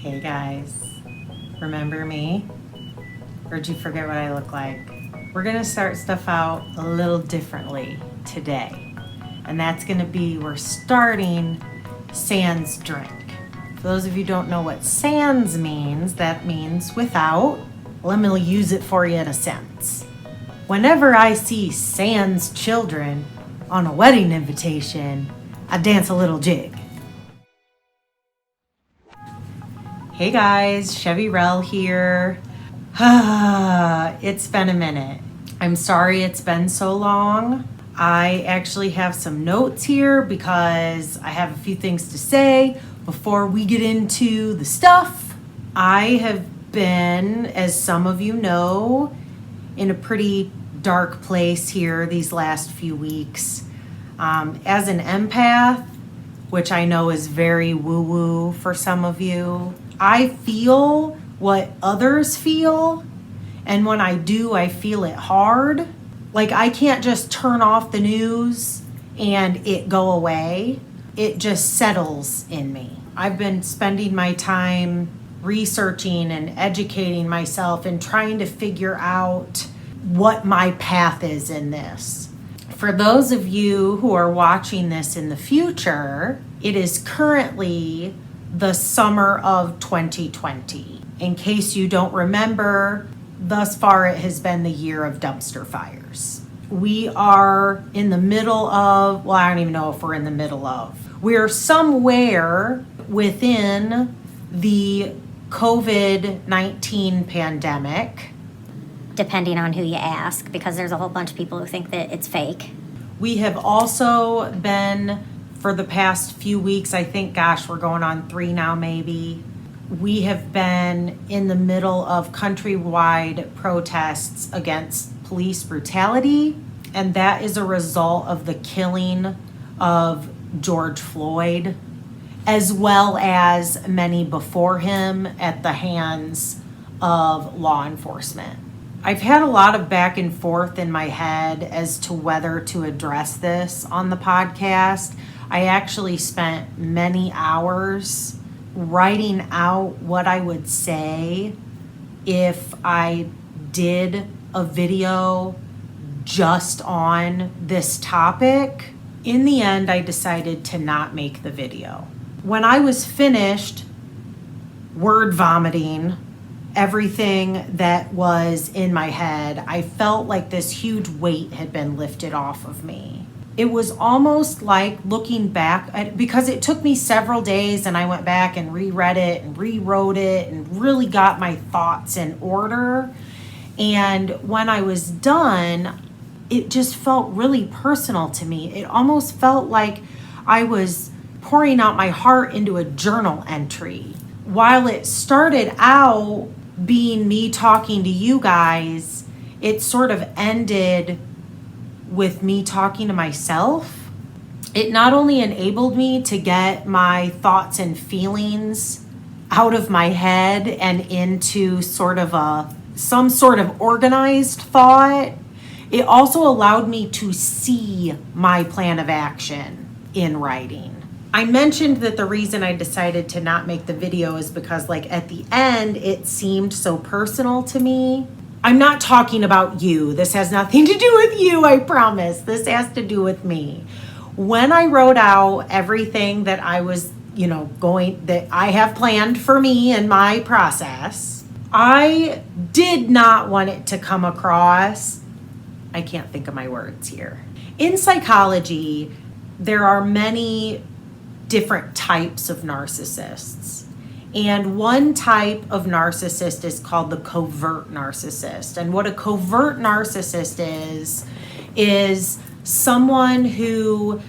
Hey guys, remember me? Or did you forget what I look like? We're gonna start stuff out a little differently today. And that's gonna be, we're starting sans drink. For those of you who don't know what sans means, that means without. Let me use it for you in a sentence. Whenever I see sans children on a wedding invitation, I dance a little jig. Hey guys, Chevy Rell here. It's been a minute. I'm sorry it's been so long. I actually have some notes here because I have a few things to say before we get into the stuff. I have been, as some of you know, in a pretty dark place here these last few weeks. As an empath, which I know is very woo-woo for some of you, I feel what others feel, and when I do, I feel it hard. Like, I can't just turn off the news and it go away. It just settles in me. I've been spending my time researching and educating myself and trying to figure out what my path is in this. For those of you who are watching this in the future, it is currently the summer of 2020. In case you don't remember, thus far it has been the year of dumpster fires. We are in the middle of, well, I don't even know if we're in the middle of. We're somewhere within the COVID-19 pandemic. Depending on who you ask, because there's a whole bunch of people who think that it's fake. We have also been, for the past few weeks, I think, we're going on 3 now maybe. We have been in the middle of countrywide protests against police brutality, and that is a result of the killing of George Floyd, as well as many before him at the hands of law enforcement. I've had a lot of back and forth in my head as to whether to address this on the podcast. I actually spent many hours writing out what I would say if I did a video just on this topic. In the end, I decided to not make the video. When I was finished word vomiting everything that was in my head, I felt like this huge weight had been lifted off of me. It was almost like looking back at, because it took me several days and I went back and reread it and rewrote it and really got my thoughts in order. And when I was done, it just felt really personal to me. It almost felt like I was pouring out my heart into a journal entry. While it started out being me talking to you guys, it sort of ended with me talking to myself. It not only enabled me to get my thoughts and feelings out of my head and into some sort of organized thought, it also allowed me to see my plan of action in writing. I mentioned that the reason I decided to not make the video is because, like, at the end, it seemed so personal to me. I'm not talking about you. This has nothing to do with you, I promise. This has to do with me. When I wrote out everything that I was, that I have planned for me in my process, I did not want it to come across, I can't think of my words here. In psychology, there are many different types of narcissists. And one type of narcissist is called the covert narcissist. And what a covert narcissist is someone who,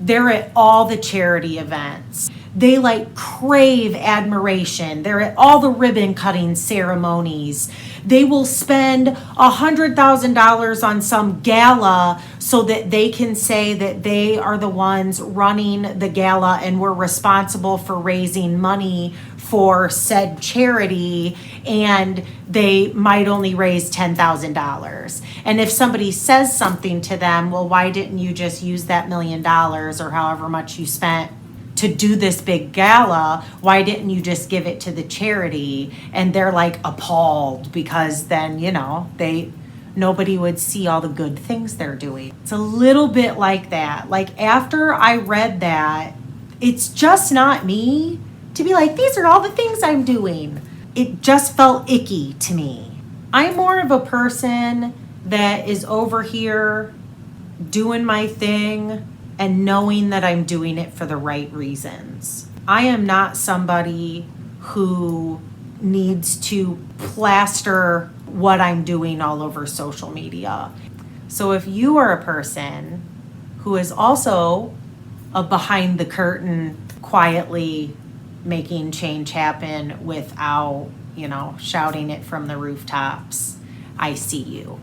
they're at all the charity events. They crave admiration. They're at all the ribbon cutting ceremonies. They will spend $100,000 on some gala so that they can say that they are the ones running the gala and were responsible for raising money for said charity, and they might only raise $10,000. And if somebody says something to them, well, why didn't you just use that $1 million or however much you spent to do this big gala. Why didn't you just give it to the charity? And they're like appalled because then, nobody would see all the good things they're doing. It's a little bit like that. Like after I read that, it's just not me to be like, these are all the things I'm doing. It just felt icky to me. I'm more of a person that is over here doing my thing and knowing that I'm doing it for the right reasons. I am not somebody who needs to plaster what I'm doing all over social media. So if you are a person who is also a behind the curtain, quietly making change happen without, shouting it from the rooftops, I see you.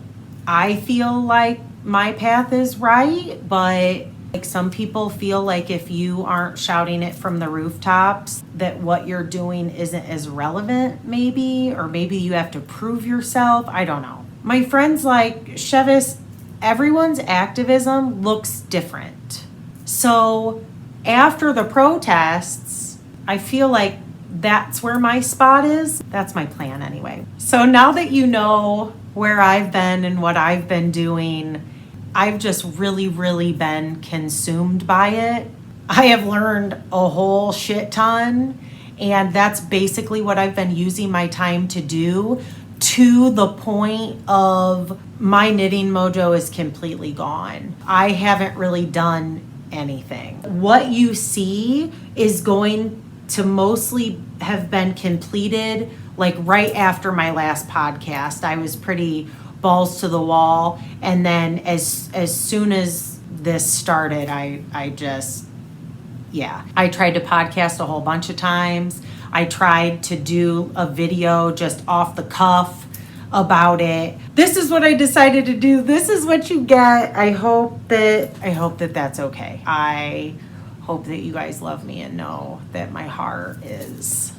I feel like my path is right, but like some people feel like if you aren't shouting it from the rooftops, that what you're doing isn't as relevant maybe, or maybe you have to prove yourself. I don't know. My friends like, Chevis, everyone's activism looks different. So after the protests, I feel like that's where my spot is. That's my plan anyway. So now that you know where I've been and what I've been doing, I've just really, really been consumed by it. I have learned a whole shit ton, and that's basically what I've been using my time to do, to the point of my knitting mojo is completely gone. I haven't really done anything. What you see is going to mostly have been completed like right after my last podcast. I was pretty balls to the wall, and then as soon as this started, I tried to podcast a whole bunch of times. I tried to do a video just off the cuff about it. This is what I decided to do. This is what you get. I hope that that's okay. I hope that you guys love me and know that my heart is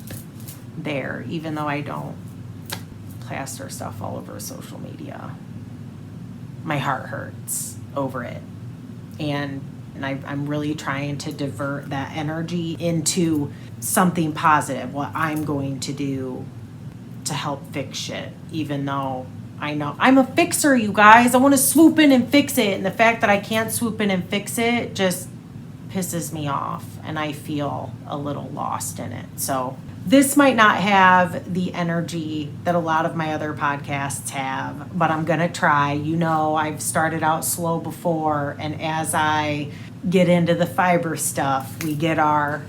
there, even though I don't plaster stuff all over social media. My heart hurts over it. And I'm really trying to divert that energy into something positive, what I'm going to do to help fix shit, even though I know I'm a fixer, you guys. I want to swoop in and fix it. And the fact that I can't swoop in and fix it just pisses me off, and I feel a little lost in it. So this might not have the energy that a lot of my other podcasts have, but I'm going to try. I've started out slow before, and as I get into the fiber stuff, we get I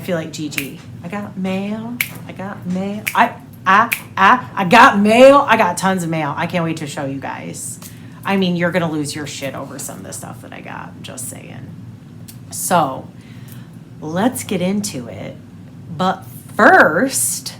feel like Gigi. I got mail. I got mail. I got mail. I got tons of mail. I can't wait to show you guys. I mean, you're going to lose your shit over some of the stuff that I got. I'm just saying. So let's get into it. But first,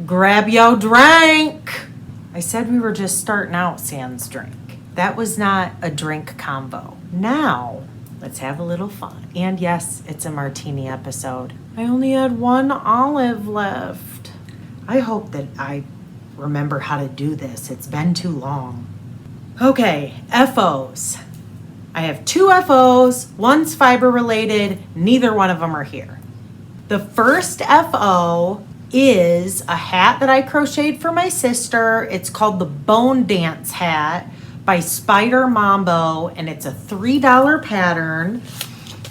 grab your drink. I said we were just starting out sans drink. That was not a drink combo. Now, let's have a little fun. And yes, it's a martini episode. I only had one olive left. I hope that I remember how to do this. It's been too long. Okay, FOs. I have 2 FOs. One's fiber related. Neither one of them are here. The first FO is a hat that I crocheted for my sister. It's called the Bone Dance hat by Spider Mambo, and it's a $3 pattern.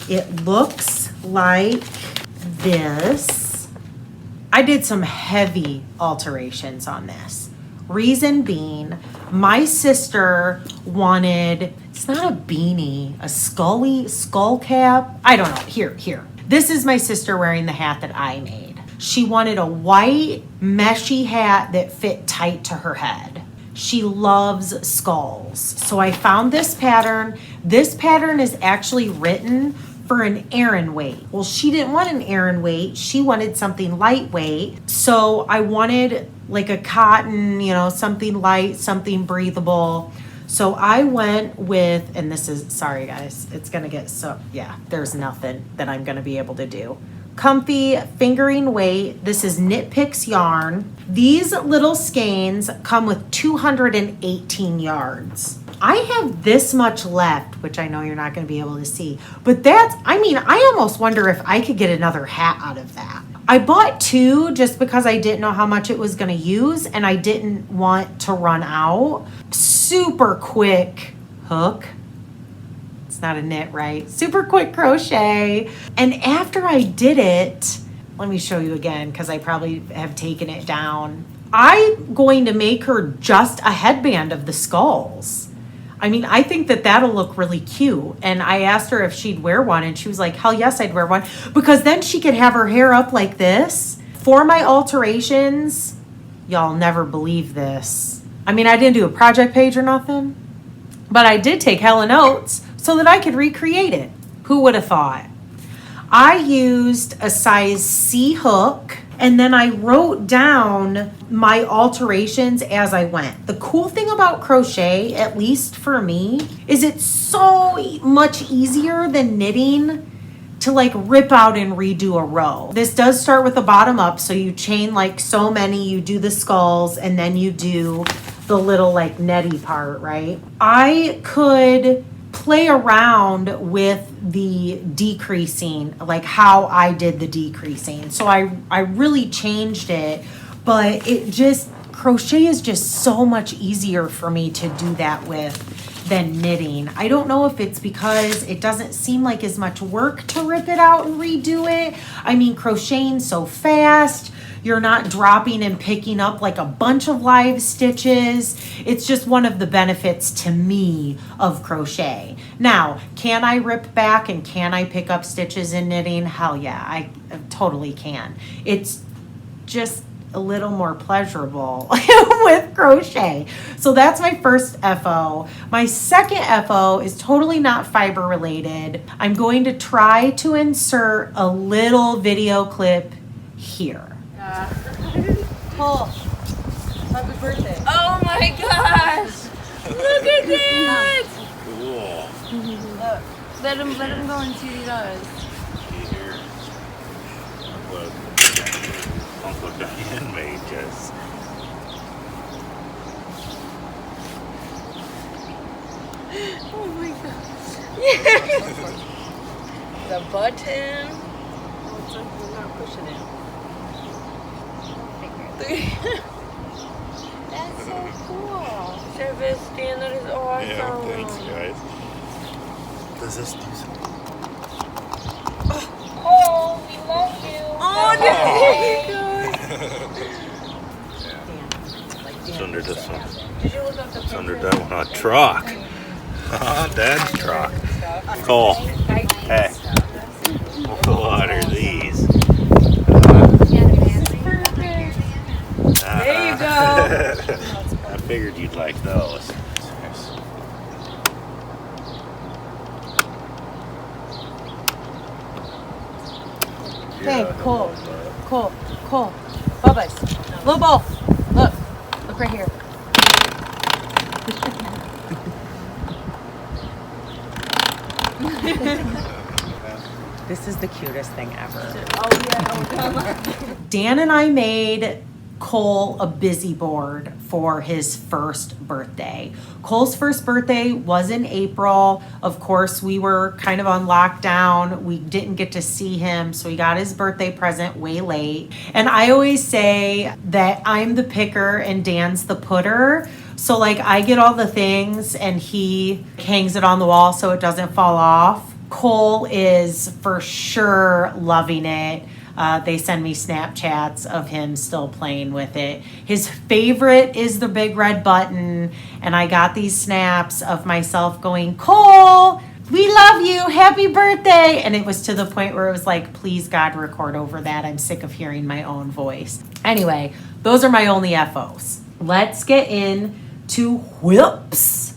It looks like this. I did some heavy alterations on this. Reason being, my sister wanted, it's not a beanie, a skull cap. I don't know. Here. This is my sister wearing the hat that I made. She wanted a white meshy hat that fit tight to her head. She loves skulls. So I found this pattern. This pattern is actually written for an Aran weight. Well, she didn't want an Aran weight. She wanted something lightweight. So I wanted like a cotton, something light, something breathable. So I went with, and this is, sorry guys, it's gonna get there's nothing that I'm gonna be able to do. Comfy fingering weight. This is Knit Picks yarn. These little skeins come with 218 yards. I have this much left, which I know you're not going to be able to see. But I almost wonder if I could get another hat out of that. I bought 2 just because I didn't know how much it was going to use and I didn't want to run out. Super quick hook. It's not a knit, right? Super quick crochet. And after I did it, let me show you again because I probably have taken it down. I'm going to make her just a headband of the skulls. I think that that'll look really cute. And I asked her if she'd wear one, and she was like, hell yes, I'd wear one. Because then she could have her hair up like this. For my alterations, y'all never believe this. I didn't do a project page or nothing, but I did take hella notes so that I could recreate it. Who would have thought? I used a size C hook, and then I wrote down my alterations as I went. The cool thing about crochet, at least for me, is it's so much easier than knitting to rip out and redo a row. This does start with the bottom up, so you chain so many, you do the skulls, and then you do the little netty part, right? I could play around with the decreasing, how I did the decreasing. So I really changed it, but crochet is just so much easier for me to do that with than knitting. I don't know if it's because it doesn't seem like as much work to rip it out and redo it. Crocheting so fast. You're not dropping and picking up a bunch of live stitches. It's just one of the benefits to me of crochet. Now, can I rip back and can I pick up stitches in knitting? Hell yeah, I totally can. It's just a little more pleasurable with crochet. So that's my first FO. My second FO is totally not fiber related. I'm going to try to insert a little video clip here. Paul, happy birthday. Oh my gosh! Look at that! Cool. Look, let him go and see what he does. Here. Uncle Diane made just. Oh my gosh. The button. We're not pushing it. That's so cool. Sebastian, that is awesome. Yeah, thanks, guys. Does this do something? Oh, we love you. Oh, there you go. It's under this one. Did you look up the It's under that one. A truck. Dad's truck. Cole. Hey. We'll water these. There you go. I figured you'd like those. Okay, cool. Bubba's. Lobo, look right here. This is the cutest thing ever. Oh yeah. Dan and I made Cole a busy board for his first birthday. Cole's first birthday was in April. Of course, we were kind of on lockdown. We didn't get to see him, so he got his birthday present way late. And I always say that I'm the picker and Dan's the putter. So I get all the things and he hangs it on the wall so it doesn't fall off. Cole is for sure loving it. They send me Snapchats of him still playing with it. His favorite is the big red button. And I got these snaps of myself going, Cole, we love you. Happy birthday. And it was to the point where it was please God, record over that. I'm sick of hearing my own voice. Anyway, those are my only FOs. Let's get into whips,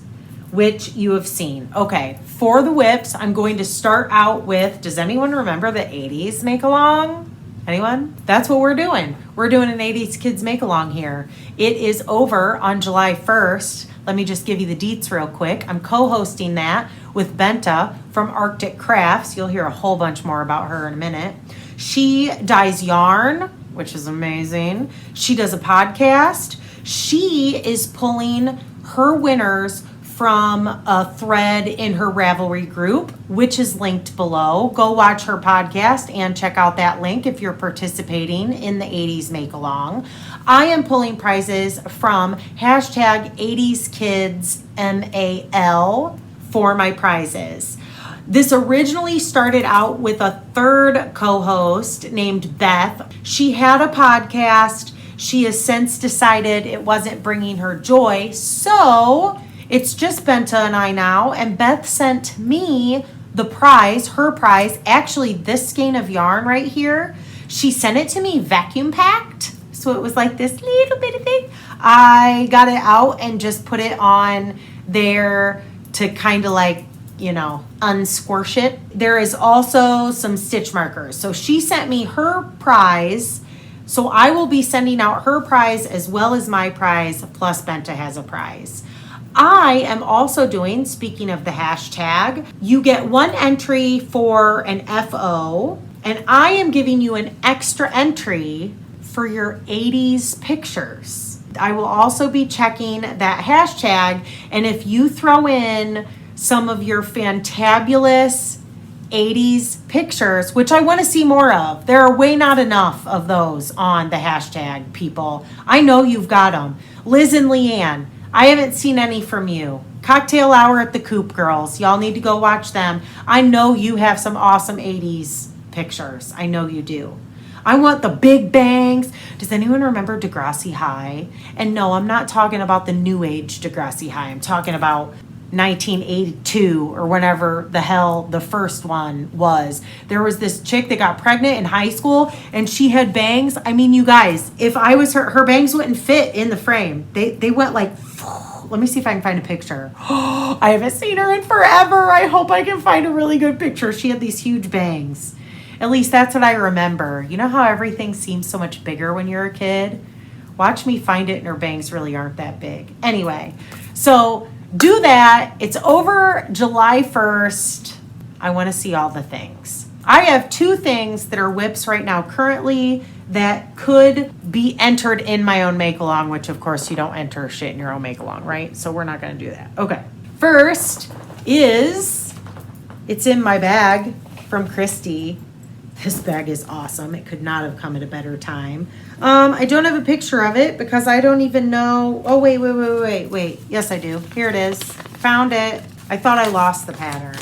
which you have seen. Okay, for the whips, I'm going to start out with, does anyone remember the 80s make-along? Anyone? That's what we're doing. We're doing an 80s kids make-along here. It is over on July 1st. Let me just give you the deets real quick. I'm co-hosting that with Bente from ArcticCrafts. You'll hear a whole bunch more about her in a minute. She dyes yarn, which is amazing. She does a podcast. She is pulling her winners from a thread in her Ravelry group, which is linked below. Go watch her podcast and check out that link if you're participating in the 80s Make Along. I am pulling prizes from hashtag 80s Kids MAL for my prizes. This originally started out with a third co-host named Beth. She had a podcast. She has since decided it wasn't bringing her joy, so it's just Bente and I now, and Beth sent me the prize, her prize, actually this skein of yarn right here. She sent it to me vacuum packed, so it was like this little bitty thing. I got it out and just put it on there to kind of like, you know, unsquirsh it. There is also some stitch markers. So she sent me her prize. So I will be sending out her prize as well as my prize, plus Bente has a prize. I am also doing, speaking of the hashtag, you get one entry for an FO, and I am giving you an extra entry for your 80s pictures. I will also be checking that hashtag, and if you throw in some of your fantabulous 80s pictures, which I want to see more of. There are way not enough of those on the hashtag, people. I know you've got them. Liz and Leanne, I haven't seen any from you. Cocktail Hour at the Coop girls. Y'all need to go watch them. I know you have some awesome 80s pictures. I know you do. I want the big bangs. Does anyone remember Degrassi High? And no, I'm not talking about the new age Degrassi High. I'm talking about 1982 or whenever the hell the first one was. There was this chick that got pregnant in high school and she had bangs. I mean, you guys, if I was her bangs wouldn't fit in the frame. They went like, let me see if I can find a picture. I haven't seen her in forever. I hope I can find a really good picture. She had these huge bangs. At least that's what I remember. You know how everything seems so much bigger when you're a kid? Watch me find it and her bangs really aren't that big. Anyway, so do that. It's over July 1st. I want to see all the things. I have 2 things that are whips right now currently that could be entered in my own make-along, which of course you don't enter shit in your own make-along, right? So we're not going to do that. Okay. First is, it's in my bag from Christy. This bag is awesome. It could not have come at a better time. I don't have a picture of it because I don't even know. Oh, wait. Yes, I do. Here it is. Found it. I thought I lost the pattern.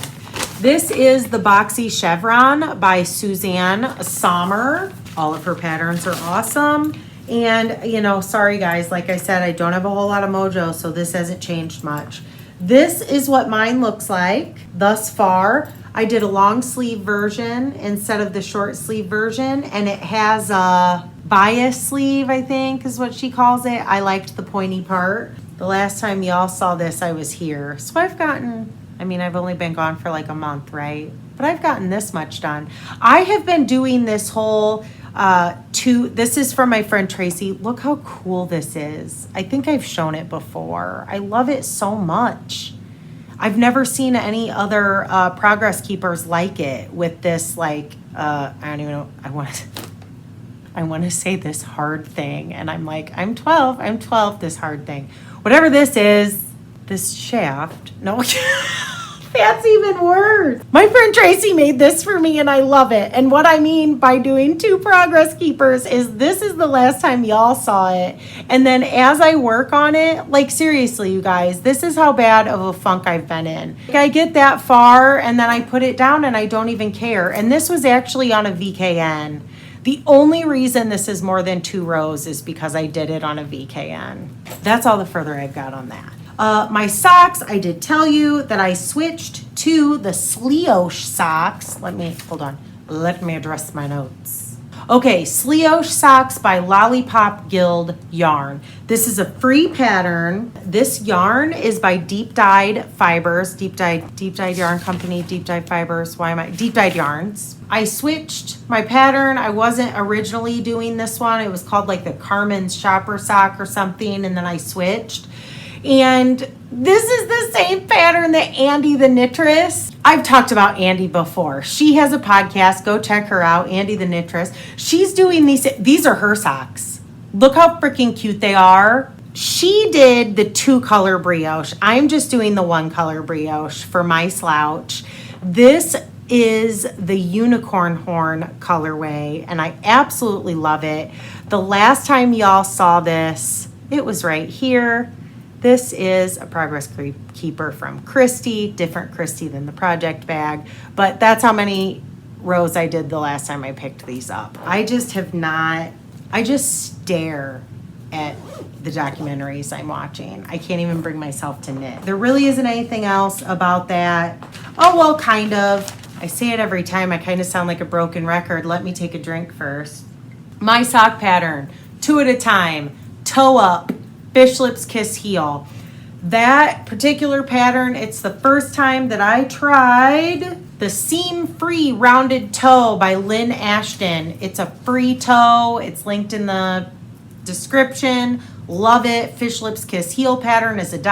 This is the Boxy Chevron by Suzanne Sommer. All of her patterns are awesome. And, you know, sorry guys, like I said, I don't have a whole lot of mojo, so this hasn't changed much. This is what mine looks like thus far. I did a long sleeve version instead of the short sleeve version, and it has a bias sleeve, I think is what she calls it. I liked the pointy part. The last time y'all saw this, I was here. So I've only been gone for like a month, right? But I've gotten this much done. I have been doing this whole this is from my friend Tracy. Look how cool this is. I think I've shown it before. I love it so much. I've never seen any other progress keepers like it with this, like, I don't even know, I want to say this hard thing. And I'm like, I'm 12, this hard thing. Whatever this is, this shaft. No, that's even worse. My friend Tracy made this for me and I love it. And what I mean by doing 2 progress keepers is this is the last time y'all saw it. And then as I work on it, like seriously, you guys, this is how bad of a funk I've been in. Like I get that far and then I put it down and I don't even care. And this was actually on a VKN. The only reason this is more than 2 rows is because I did it on a VKN. That's all the further I've got on that. My socks, I did tell you that I switched to the Sleosh socks. Let me address my notes. Okay, Sleosh socks by Lollipop Guild Yarn. This is a free pattern. This yarn is by Deep Dyed Fibers, Deep Dyed Yarn Company, Deep Dyed Fibers. Deep Dyed Yarns. I switched my pattern. I wasn't originally doing this one. It was called like the Carmen's Shopper Sock or something, and then I switched. And this is the same pattern that Andy the Knitress. I've talked about Andy before. She has a podcast. Go check her out, Andy the Knitress. She's doing these are her socks. Look how freaking cute they are. she did the 2-color brioche. I'm just doing the 1-color brioche for my slouch. This is the unicorn horn colorway, and I absolutely love it. The last time y'all saw this, it was right here. This is a Progress Keeper from Christy, different Christy than the project bag, but that's how many rows I did the last time I picked these up. I just stare at the documentaries I'm watching. I can't even bring myself to knit. There really isn't anything else about that. Oh, well, kind of. I say it every time. I kind of sound like a broken record. Let me take a drink first. My sock pattern, 2 at a time, toe up, fish lips, kiss heel. That particular pattern, it's the first time that I tried the seam-free rounded toe by Lynn Ashton. It's a free toe. It's linked in the description. Love it. Fish lips, kiss heel pattern is $1.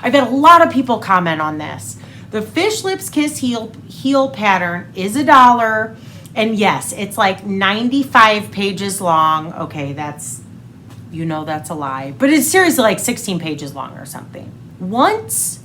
I've had a lot of people comment on this. The fish lips, kiss heel pattern is $1. And yes, it's like 95 pages long. Okay, that's a lie. But it's seriously like 16 pages long or something. Once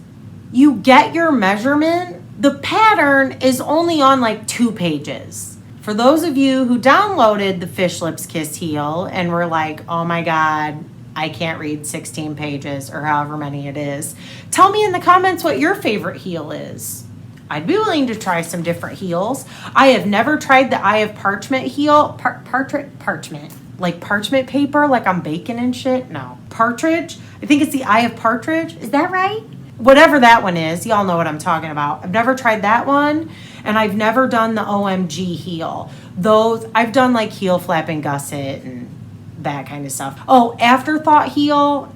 you get your measurement, the pattern is only on like 2 pages. For those of you who downloaded the Fish Lips Kiss Heel and were like, oh my God, I can't read 16 pages or however many it is, tell me in the comments what your favorite heel is. I'd be willing to try some different heels. I have never tried the Eye of Parchment heel. Parchment. Like parchment paper, like I'm baking and shit? No. Partridge? I think it's the Eye of Partridge. Is that right? Whatever that one is, y'all know what I'm talking about. I've never tried that one, and I've never done the OMG heel. Those, I've done like heel flap and gusset and that kind of stuff. Oh, afterthought heel,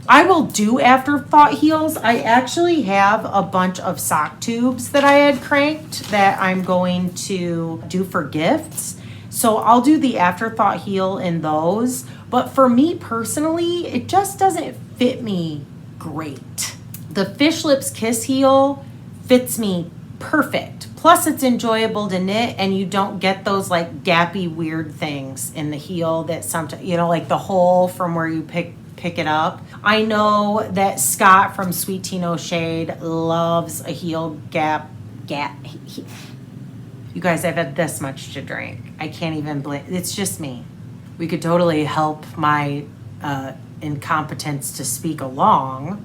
I will do afterthought heels. I actually have a bunch of sock tubes that I had cranked that I'm going to do for gifts. So I'll do the afterthought heel in those. But for me personally, it just doesn't fit me great. The Fish Lips Kiss heel fits me perfect. Plus it's enjoyable to knit and you don't get those like gappy weird things in the heel that sometimes, like the hole from where you pick it up. I know that Scott from Sweet Tino Shade loves a heel gap. You guys, I've had this much to drink. I can't even blame. It's just me. We could totally help my incompetence to speak along.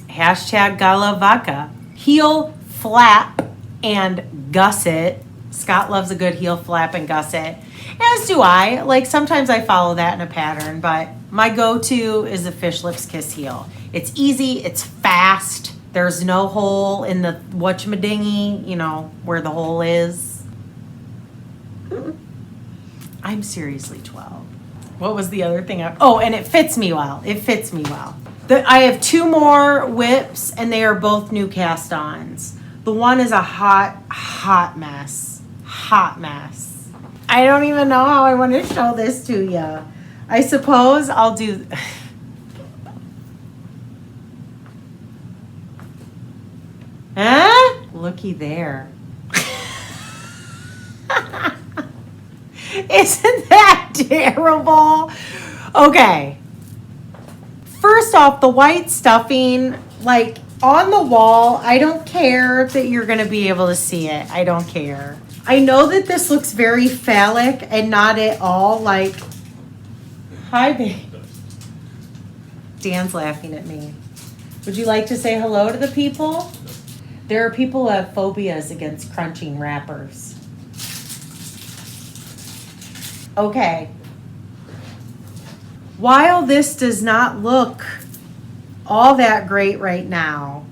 #Galavaka. Heel flap and gusset. Scott loves a good heel flap and gusset. As do I. Like sometimes I follow that in a pattern, but my go-to is the Fish Lips Kiss heel. It's easy. It's fast. There's no hole in the whatchamadingy, where the hole is. I'm seriously 12. What was the other thing? And it fits me well. I have 2 more whips, and they are both new cast-ons. The one is a hot mess. Hot mess. I don't even know how I want to show this to you. I suppose I'll do... Huh? Looky there. Isn't that terrible? Okay. First off, the white stuffing, like on the wall, I don't care that you're going to be able to see it. I don't care. I know that this looks very phallic and not at all like, hi, babe. Dan's laughing at me. Would you like to say hello to the people? There are people who have phobias against crunching wrappers. Okay. While this does not look all that great right now,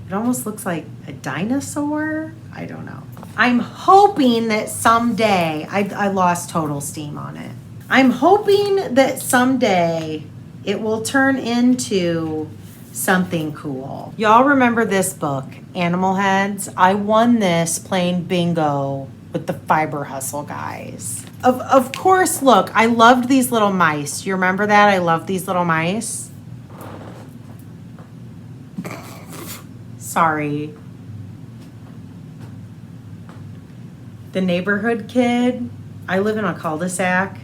it almost looks like a dinosaur. I don't know. I'm hoping that someday, I lost total steam on it. I'm hoping that someday it will turn into something cool. Y'all remember this book, Animal Heads? I won this playing bingo with the Fiber Hustle guys. Of course, look, I loved these little mice. You remember that? I loved these little mice. Sorry. The neighborhood kid. I live in a cul-de-sac.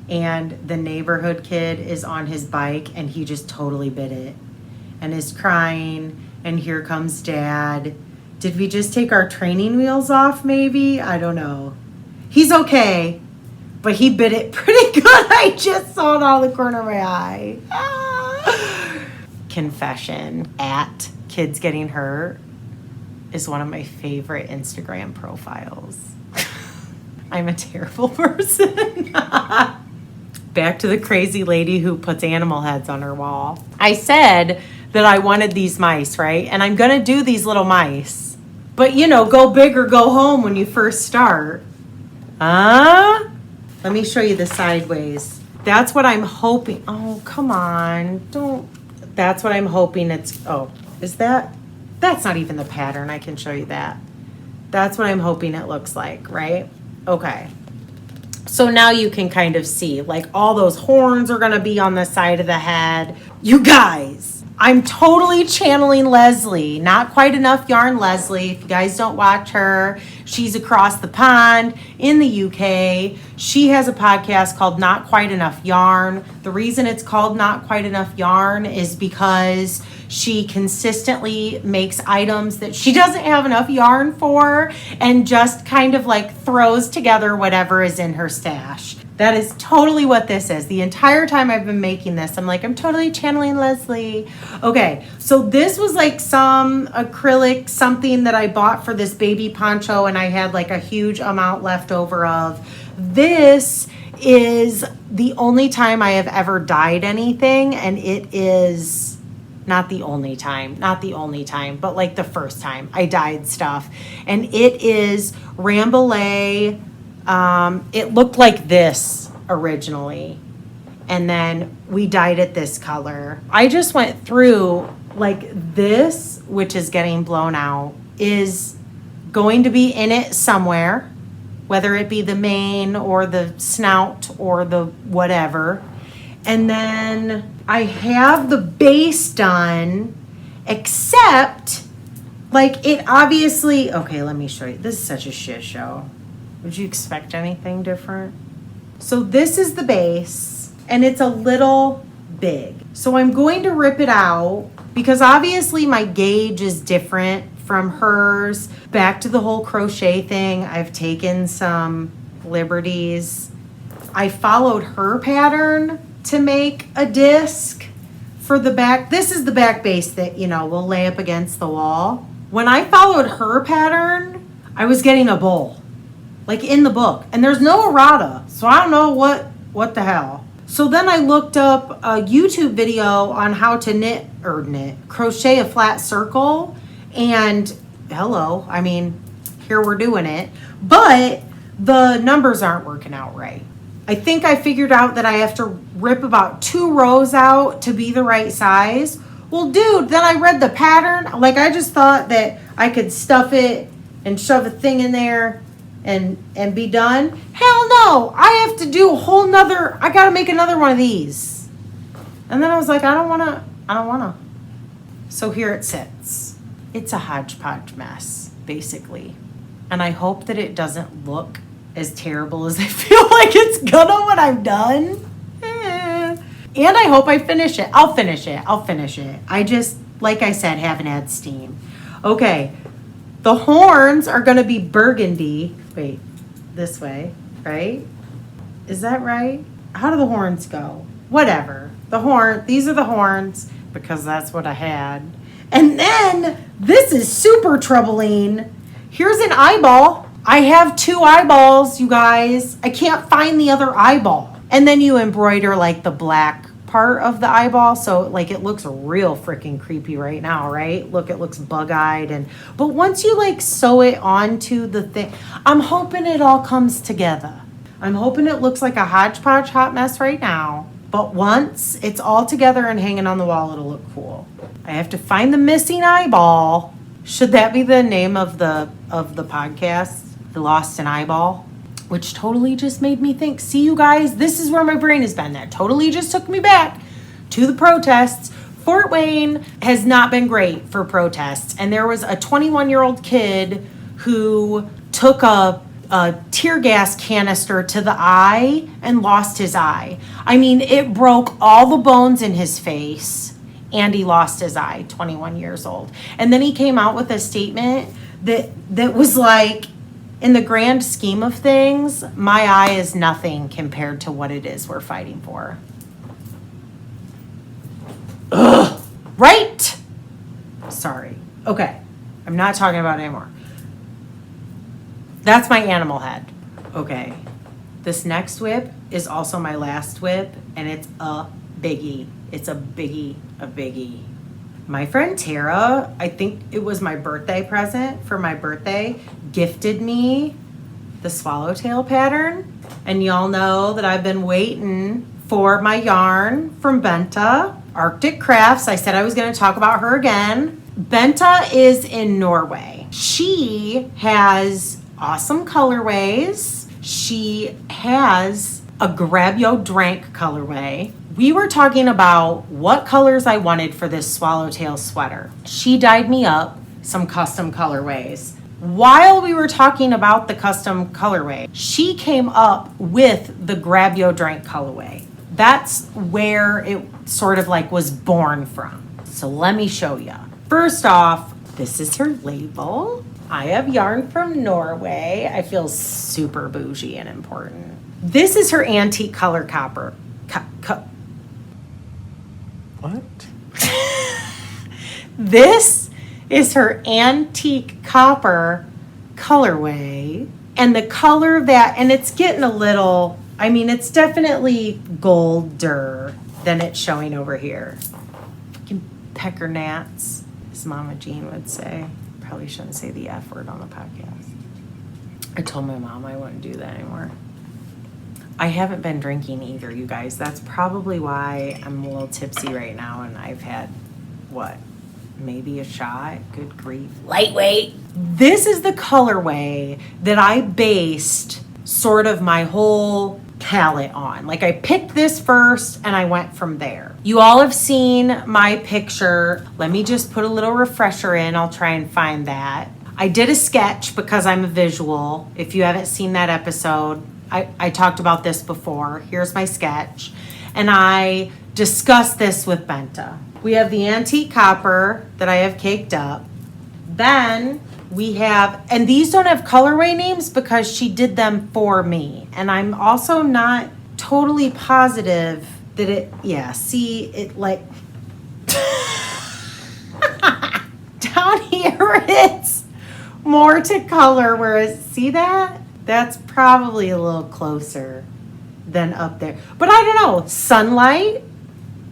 and the neighborhood kid is on his bike and he just totally bit it and is crying, and here comes Dad. Did we just take our training wheels off maybe? I don't know. He's okay, but he bit it pretty good. I just saw it out of the corner of my eye. Confession, at Kids Getting Hurt is one of my favorite Instagram profiles. I'm a terrible person. Back to the crazy lady who puts animal heads on her wall. I said that I wanted these mice, right? And I'm going to do these little mice. But, you know, go big or go home when you first start. Let me show you the sideways. That's what I'm hoping. Oh, come on. Don't. That's what I'm hoping it's. Oh, is that? That's not even the pattern. I can show you that. That's what I'm hoping it looks like, right? Okay. So now you can kind of see, like, all those horns are going to be on the side of the head. You guys, I'm totally channeling Leslie. Not Quite Enough Yarn Leslie. If you guys don't watch her, she's across the pond in the UK. She has a podcast called Not Quite Enough Yarn. The reason it's called Not Quite Enough Yarn is because she consistently makes items that she doesn't have enough yarn for and just kind of like throws together whatever is in her stash. That is totally what this is. The entire time I've been making this, I'm like, I'm totally channeling Leslie. Okay, so this was like some acrylic something that I bought for this baby poncho and I had like a huge amount left over of. This is the only time I have ever dyed anything, and it is not the only time, but like the first time I dyed stuff. And it is Rambouillet. It looked like this originally, and then we dyed it this color. I just went through like this, which is getting blown out, is going to be in it somewhere, whether it be the mane or the snout or the whatever. And then I have the base done, except like it obviously, okay, let me show you. This is such a shit show. Would you expect anything different? So this is the base, and it's a little big. So I'm going to rip it out because obviously my gauge is different from hers. Back to the whole crochet thing, I've taken some liberties. I followed her pattern to make a disc for the back. This is the back base that, you know, will lay up against the wall. When I followed her pattern, I was getting a bowl, like in the book. And there's no errata, so I don't know what the hell. So then I looked up a YouTube video on how to crochet a flat circle. And hello, I mean, here we're doing it. But the numbers aren't working out right. I think I figured out that I have to rip about 2 rows out to be the right size. Well, dude, then I read the pattern. Like, I just thought that I could stuff it and shove a thing in there and be done. Hell no, I have to do a whole nother, I gotta make another one of these. And then I was like, I don't wanna. So here it sits. It's a hodgepodge mess, basically. And I hope that it doesn't look as terrible as I feel like it's gonna when I'm done. And I hope I finish it. I'll finish it. I just, like I said, haven't had steam. Okay, the horns are gonna be burgundy. Wait, this way, right? Is that right? How do the horns go? Whatever. These are the horns because that's what I had. And then this is super troubling. Here's an eyeball. I have 2 eyeballs, you guys. I can't find the other eyeball. And then you embroider like the black part of the eyeball, so like it looks real freaking creepy right now, right? Look, it looks bug-eyed. But once you like sew it onto the thing, I'm hoping it all comes together. I'm hoping it looks like a hodgepodge hot mess right now, but once it's all together and hanging on the wall, it'll look cool. I have to find the missing eyeball. Should that be the name of the podcast? The Lost an Eyeball? Which totally just made me think, see you guys, this is where my brain has been. That totally just took me back to the protests. Fort Wayne has not been great for protests. And there was a 21-year-old kid who took a a tear gas canister to the eye and lost his eye. I mean, it broke all the bones in his face and he lost his eye, 21 years old. And then he came out with a statement that was like, in the grand scheme of things, my eye is nothing compared to what it is we're fighting for. Ugh. Right? Sorry. Okay. I'm not talking about it anymore. That's my animal head. Okay. This next whip is also my last whip, and it's a biggie. It's a biggie, a biggie. My friend Tara, I think it was my birthday present for my birthday, gifted me the Swallowtail pattern. And y'all know that I've been waiting for my yarn from Bente, ArcticCrafts. I said I was going to talk about her again. Bente is in Norway. She has awesome colorways. She has a Grab Yo Drank colorway. We were talking about what colors I wanted for this Swallowtail sweater. She dyed me up some custom colorways. While we were talking about the custom colorway, she came up with the Grab Yo Drank colorway. That's where it sort of like was born from. So let me show you. First off, this is her label. I have yarn from Norway. I feel super bougie and important. This is her antique color copper. What? This is her antique copper colorway. And the color of that, and it's getting a little, I mean, it's definitely golder than it's showing over here. Fucking pecker gnats, as Mama Jean would say. Probably shouldn't say the F word on the podcast. I told my mom I wouldn't do that anymore. I haven't been drinking either, you guys. That's probably why I'm a little tipsy right now, and I've had, what, maybe a shot? Good grief. Lightweight. This is the colorway that I based sort of my whole palette on. Like, I picked this first, and I went from there. You all have seen my picture. Let me just put a little refresher in. I'll try and find that. I did a sketch because I'm a visual. If you haven't seen that episode, I talked about this before. Here's my sketch. And I discussed this with Bente. We have the antique copper that I have caked up. Then we have, and these don't have colorway names because she did them for me. And I'm also not totally positive that it, yeah, see, it like, down here it's more to color, whereas, see that? That's probably a little closer than up there. But I don't know. Sunlight,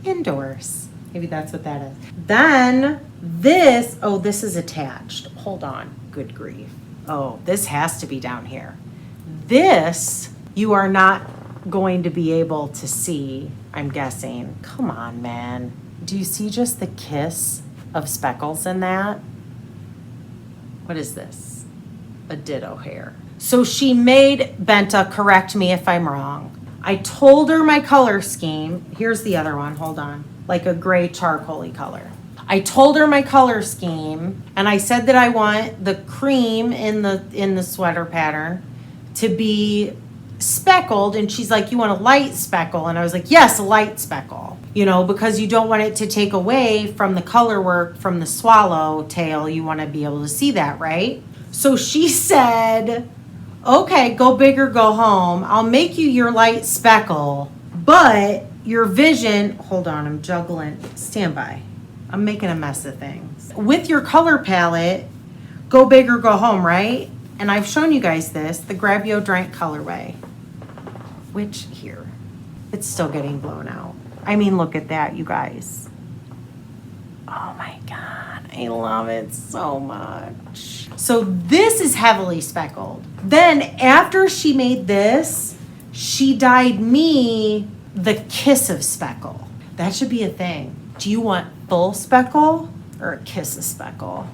indoors. Maybe that's what that is. Then this, oh, this is attached. Hold on. Good grief. Oh, this has to be down here. This, you are not going to be able to see, I'm guessing. Come on, man. Do you see just the kiss of speckles in that? What is this? A ditto hair. So she made Bente correct me if I'm wrong. I told her my color scheme. Here's the other one. Hold on. Like a gray charcoaly color. I told her my color scheme, and I said that I want the cream in the sweater pattern to be speckled, and she's like, you want a light speckle? And I was like, yes, a light speckle. You know, because you don't want it to take away from the color work from the swallowtail. You want to be able to see that, right? So she said, okay, go big or go home. I'll make you your light speckle, but your vision, hold on, I'm juggling. Stand by. I'm making a mess of things. With your color palette, go big or go home, right? And I've shown you guys this, the Grab Yo Drank colorway. Which, here, it's still getting blown out. I mean, look at that, you guys. Oh my God, I love it so much. So this is heavily speckled. Then after she made this, she dyed me the kiss of speckle. That should be a thing. Do you want full speckle or a kiss of speckle?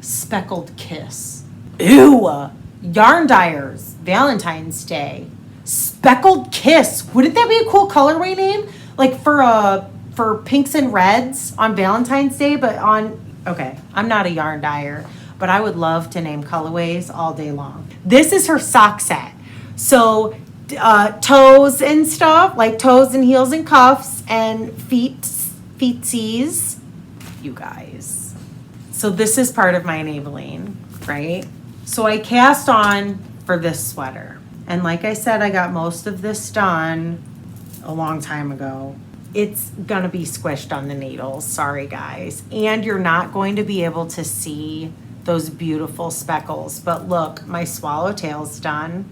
Speckled kiss. Ew. Yarn dyers, Valentine's Day. Speckled kiss. Wouldn't that be a cool colorway name? Like for pinks and reds on Valentine's Day, but on, okay, I'm not a yarn dyer, but I would love to name colorways all day long. This is her sock set. So toes and stuff, like toes and heels and cuffs and feetsies, you guys. So this is part of my enabling, right? So I cast on for this sweater. And like I said, I got most of this done a long time ago. It's gonna be squished on the needles, sorry guys. And you're not going to be able to see those beautiful speckles. But look, my swallowtail's done.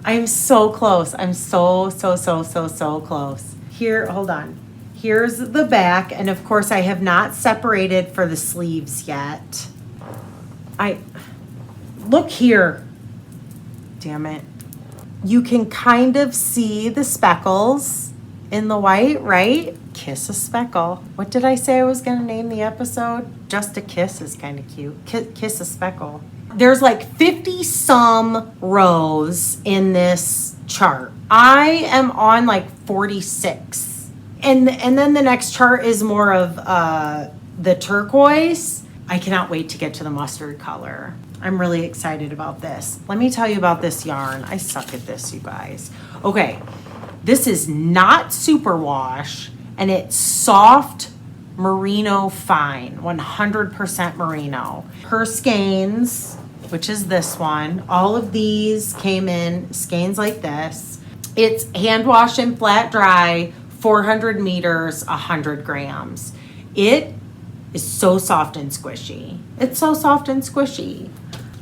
I'm so close. I'm so close. Here, hold on. Here's the back, and of course I have not separated for the sleeves yet. Look here. Damn it. You can kind of see the speckles in the white, right? Kiss a speckle. What did I say I was going to name the episode? Just a kiss is kind of cute. Kiss a speckle. There's like 50 some rows in this chart. I am on like 46. And then the next chart is more of the turquoise. I cannot wait to get to the mustard color. I'm really excited about this. Let me tell you about this yarn. I suck at this, you guys. Okay, this is not superwash, and it's soft merino fine, 100% merino. Her skeins, which is this one, all of these came in skeins like this. It's hand wash and flat dry, 400 meters, 100 grams. It is so soft and squishy. It's so soft and squishy.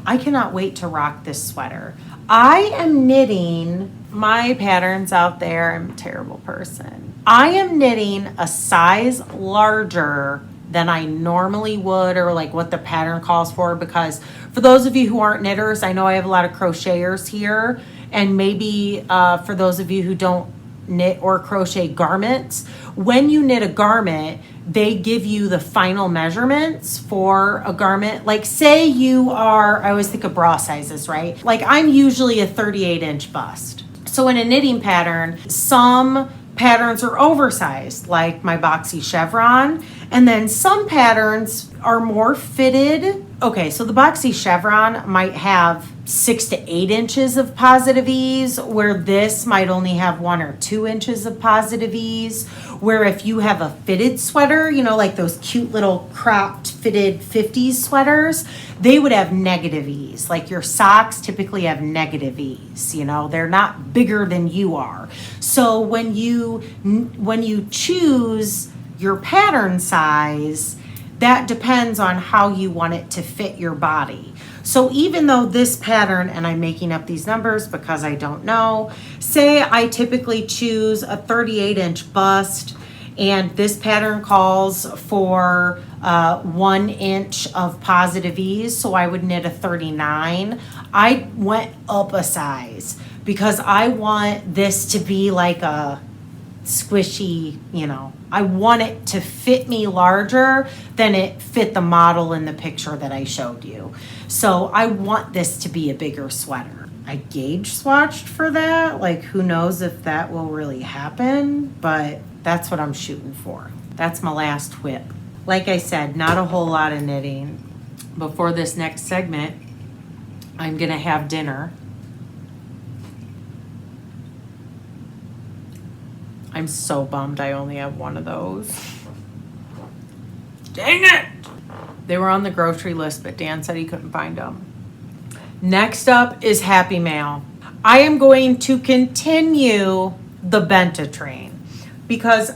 I cannot wait to rock this sweater. I am knitting my patterns out there. I'm a terrible person. I am knitting a size larger than I normally would, or like what the pattern calls for, because for those of you who aren't knitters, I know I have a lot of crocheters here, and maybe for those of you who don't knit or crochet garments, when you knit a garment, they give you the final measurements for a garment. Like say you are, I always think of bra sizes, right? Like I'm usually a 38-inch bust. So in a knitting pattern, some patterns are oversized, like my boxy chevron, and then some patterns are more fitted. Okay, so the boxy chevron might have 6 to 8 inches of positive ease, where this might only have 1 or 2 inches of positive ease. Where if you have a fitted sweater, you know, like those cute little cropped fitted 50s sweaters, they would have negative ease. Like your socks typically have negative ease, you know, they're not bigger than you are. So when you choose your pattern size, that depends on how you want it to fit your body. So even though this pattern, and I'm making up these numbers because I don't know, say I typically choose a 38-inch bust, and this pattern calls for 1 inch of positive ease, so I would knit a 39. I went up a size because I want this to be like a squishy, you know, I want it to fit me larger than it fit the model in the picture that I showed you. So I want this to be a bigger sweater. I gauge swatched for that. Like who knows if that will really happen, but that's what I'm shooting for. That's my last whip. Like I said, not a whole lot of knitting. Before this next segment, I'm gonna have dinner. I'm so bummed I only have one of those. Dang it! They were on the grocery list, but Dan said he couldn't find them. Next up is Happy Mail. I am going to continue the Bente train because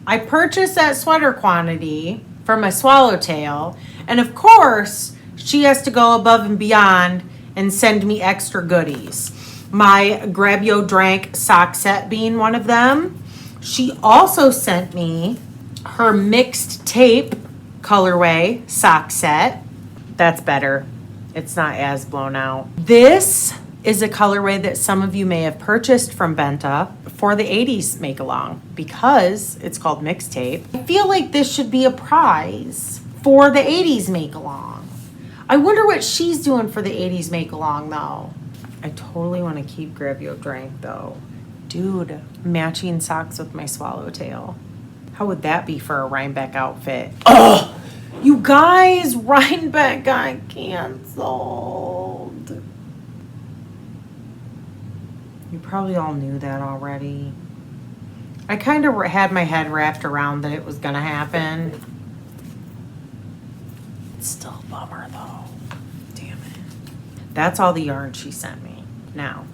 I purchased that sweater quantity for my Swallowtail, and of course, she has to go above and beyond and send me extra goodies. My Grab Yo Drank sock set being one of them. She also sent me her mixed tape colorway sock set. That's better. It's not as blown out. This is a colorway that some of you may have purchased from Bente for the 80s make along because it's called mixed tape. I feel like this should be a prize for the 80s make along. I wonder what she's doing for the 80s make along though. I totally want to keep Grab Yo Drank though. Dude, matching socks with my Swallowtail. How would that be for a Rhinebeck outfit? Oh, you guys, Rhinebeck got canceled. You probably all knew that already. I kind of had my head wrapped around that it was going to happen. It's still a bummer though. Damn it. That's all the yarn she sent me. Now,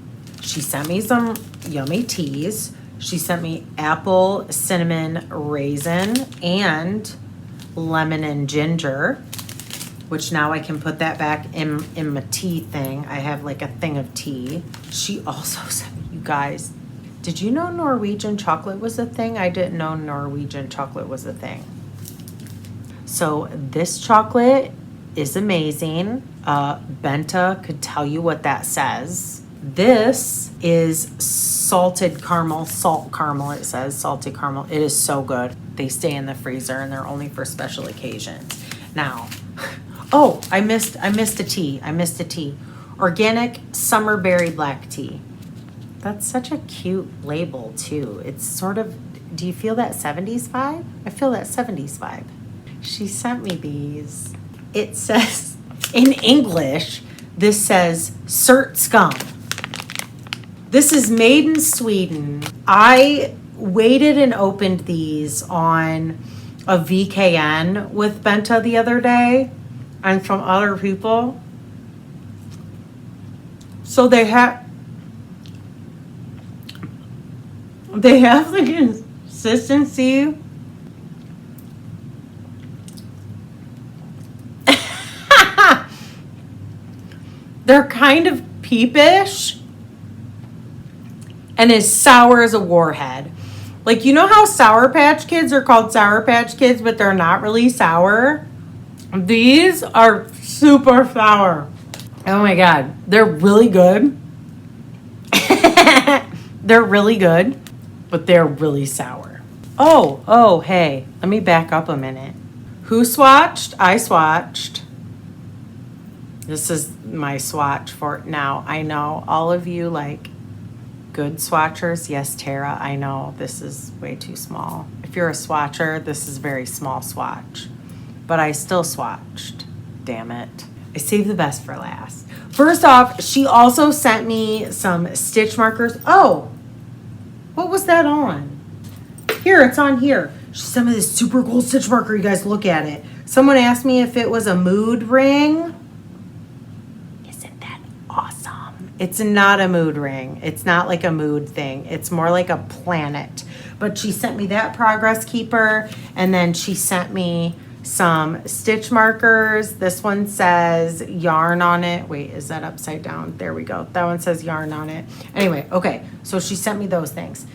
she sent me some yummy teas. She sent me apple, cinnamon, raisin, and lemon and ginger, which now I can put that back in my tea thing. I have like a thing of tea. She also sent me, you guys, did you know Norwegian chocolate was a thing? I didn't know Norwegian chocolate was a thing. So this chocolate is amazing. Bente could tell you what that says. This is salted caramel, salt caramel, it says, salted caramel. It is so good. They stay in the freezer and they're only for special occasions. Now, oh, I missed a tea. Organic summer berry black tea. That's such a cute label too. It's sort of, do you feel that 70s vibe? I feel that 70s vibe. She sent me these. It says, in English, this says Cert Scum. This is made in Sweden. I waited and opened these on a VKN with Bente the other day and from other people. So they have the consistency they're kind of peepish and as sour as a warhead. Like, you know how Sour Patch Kids are called Sour Patch Kids, but they're not really sour? These are super sour. Oh my God. They're really good. They're really good, but they're really sour. Oh, hey, let me back up a minute. Who swatched? I swatched. This is my swatch for now. I know all of you like good swatchers. Yes, Tara, I know this is way too small. If you're a swatcher, this is a very small swatch. But I still swatched. Damn it. I saved the best for last. First off, she also sent me some stitch markers. Oh, what was that on? Here, it's on here. She sent me this super cool stitch marker. You guys look at it. Someone asked me if it was a mood ring. Isn't that awesome? It's not a mood ring. It's not like a mood thing. It's more like a planet. But she sent me that progress keeper, and then she sent me some stitch markers. This one says yarn on it. Wait, is that upside down? There we go. That one says yarn on it. Anyway, okay, so she sent me those things.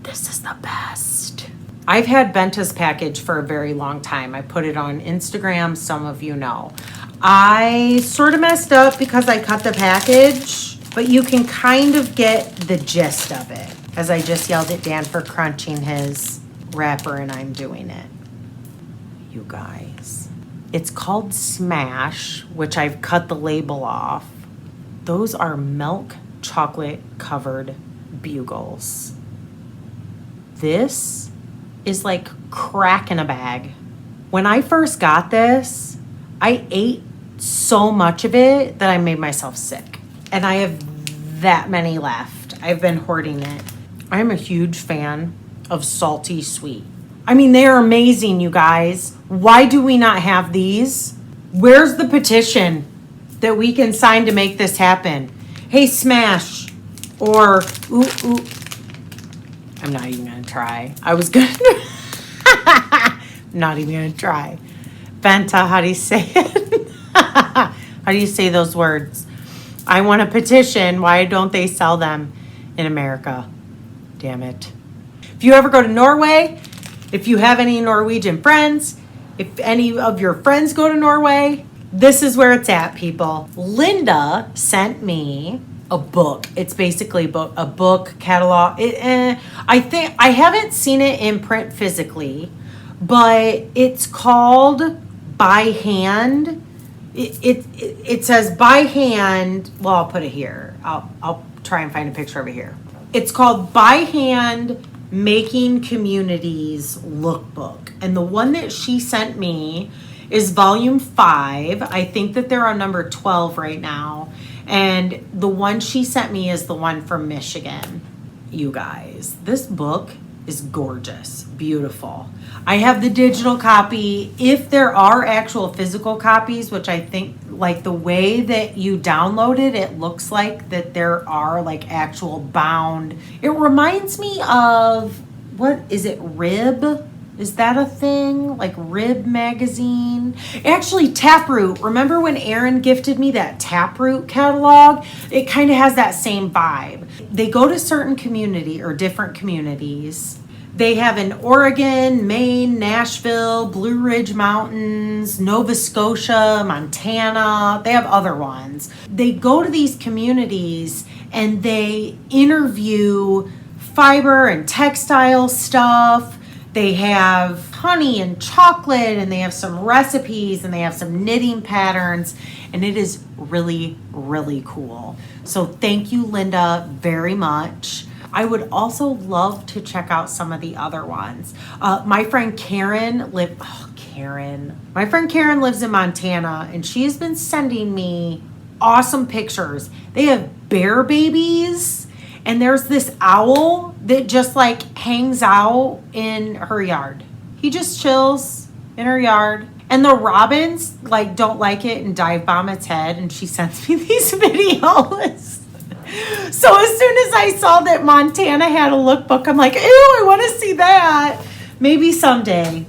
This is the best. I've had Bente's package for a very long time. I put it on Instagram, some of you know. I sort of messed up because I cut the package, but you can kind of get the gist of it, as I just yelled at Dan for crunching his wrapper and I'm doing it. You guys, it's called Smash, which I've cut the label off. Those are milk chocolate covered bugles. This is like crack in a bag. When I first got this, I ate so much of it that I made myself sick. And I have that many left. I've been hoarding it. I'm a huge fan of salty sweet. I mean, they are amazing, you guys. Why do we not have these? Where's the petition that we can sign to make this happen? Hey, Smash. Or, ooh. I'm not even gonna try. I was gonna. I'm not even gonna try. Bente, how do you say it? How do you say those words? I want a petition. Why don't they sell them in America? Damn it. If you ever go to Norway, if you have any Norwegian friends, if any of your friends go to Norway, this is where it's at, people. Linda sent me a book. It's basically a book catalog. I think I haven't seen it in print physically, but it's called By Hand. It says By Hand. Well, I'll put it here. I'll try and find a picture over here. It's called By Hand Making Communities Lookbook. And the one that she sent me is volume 5. I think that they're on number 12 right now. And the one she sent me is the one from Michigan. You guys, this book is gorgeous, beautiful. I have the digital copy. If there are actual physical copies, which I think, like the way that you download it, it looks like that there are like actual bound. It reminds me of, what is it, Rib? Is that a thing? Like Rib magazine? Actually, Taproot. Remember when Aaron gifted me that Taproot catalog? It kind of has that same vibe. They go to certain community or different communities. They have in Oregon, Maine, Nashville, Blue Ridge Mountains, Nova Scotia, Montana. They have other ones. They go to these communities and they interview fiber and textile stuff. They have honey and chocolate, and they have some recipes, and they have some knitting patterns, and it is really, really cool. So thank you, Linda, very much. I would also love to check out some of the other ones. My friend Karen lives in Montana, and she has been sending me awesome pictures. They have bear babies. And there's this owl that just like hangs out in her yard. He just chills in her yard. And the robins like don't like it and dive bomb its head. And she sends me these videos. So as soon as I saw that Montana had a lookbook, I'm like, ew, I want to see that. Maybe someday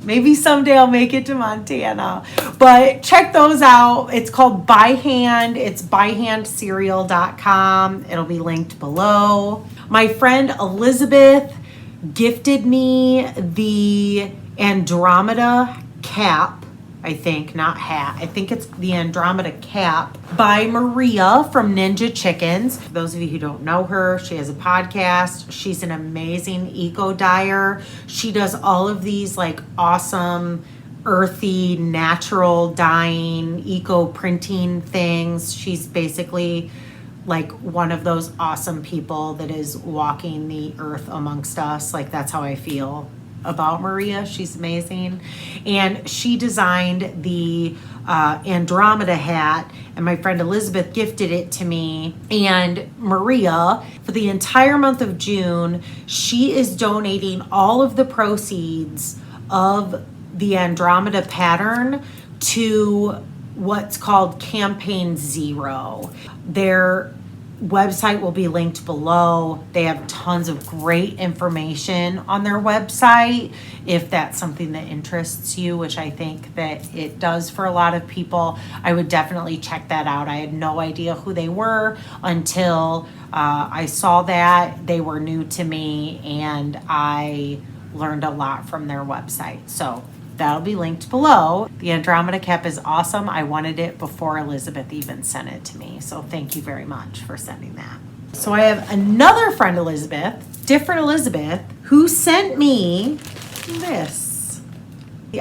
I'll make it to Montana. But check those out. It's called By Hand. It's byhandcereal.com. It'll be linked below. My friend Elizabeth gifted me the Andromeda cap. I think, not hat. I think it's the Andromeda cap by Maria from Ninja Chickens. For those of you who don't know her, she has a podcast. She's an amazing eco dyer. She does all of these like awesome, earthy, natural dyeing, eco printing things. She's basically like one of those awesome people that is walking the earth amongst us. Like that's how I feel about Maria. She's amazing. And she designed the Andromeda hat, and my friend Elizabeth gifted it to me. And Maria, for the entire month of June, she is donating all of the proceeds of the Andromeda pattern to what's called Campaign Zero. Their website will be linked below. They have tons of great information on their website if that's something that interests you, which I think that it does for a lot of people. I would definitely check that out. I had no idea who they were until I saw that. They were new to me, and I learned a lot from their website. So that'll be linked below. The Andromeda cap is awesome. I wanted it before Elizabeth even sent it to me. So thank you very much for sending that. So I have another friend, Elizabeth, different Elizabeth, who sent me this.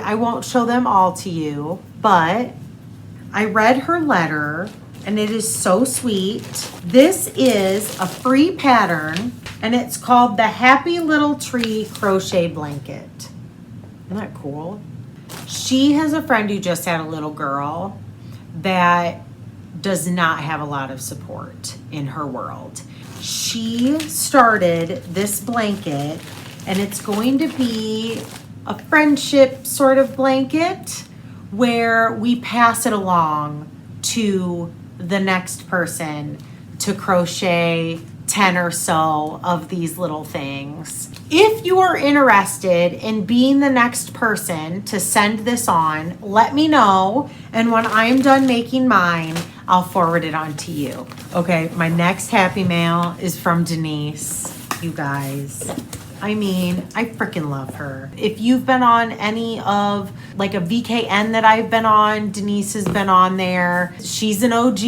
I won't show them all to you, but I read her letter and it is so sweet. This is a free pattern and it's called the Happy Little Tree Crochet Blanket. Isn't that cool? She has a friend who just had a little girl that does not have a lot of support in her world. She started this blanket, and it's going to be a friendship sort of blanket where we pass it along to the next person to crochet 10 or so of these little things. If you are interested in being the next person to send this on, let me know. And when I'm done making mine, I'll forward it on to you. Okay, my next happy mail is from Denise, you guys. I mean, I freaking love her. If you've been on any of like a VKN that I've been on, Denise has been on there. She's an OG.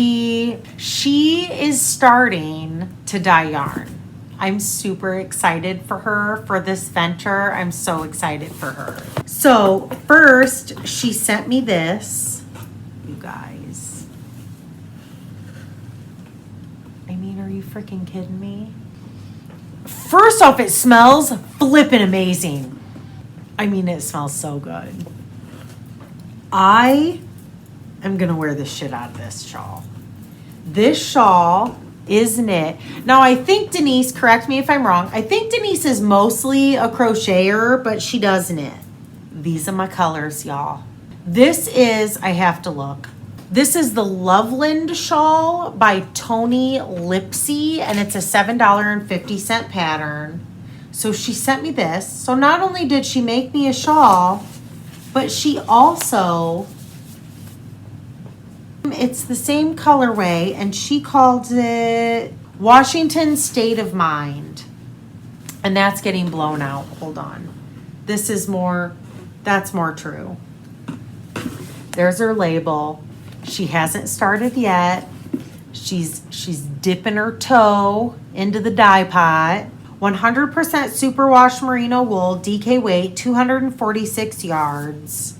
She is starting to dye yarn. I'm super excited for her for this venture. I'm so excited for her. So first, she sent me this, you guys. I mean, are you freaking kidding me? First off, it smells flippin' amazing. I mean, it smells so good. I am gonna wear the shit out of this shawl. This shawl is knit. Now, I think Denise, correct me if I'm wrong, I think Denise is mostly a crocheter, but she does knit. These are my colors, y'all. This is, I have to look. This is the Loveland shawl by Tony Lipsy, and it's a $7.50 pattern. So she sent me this. So not only did she make me a shawl, but she also, it's the same colorway, and she called it Washington State of Mind. And that's getting blown out. Hold on. This is more, that's more true. There's her label. She hasn't started yet. She's dipping her toe into the dye pot. 100% superwash merino wool, DK weight, 246 yards.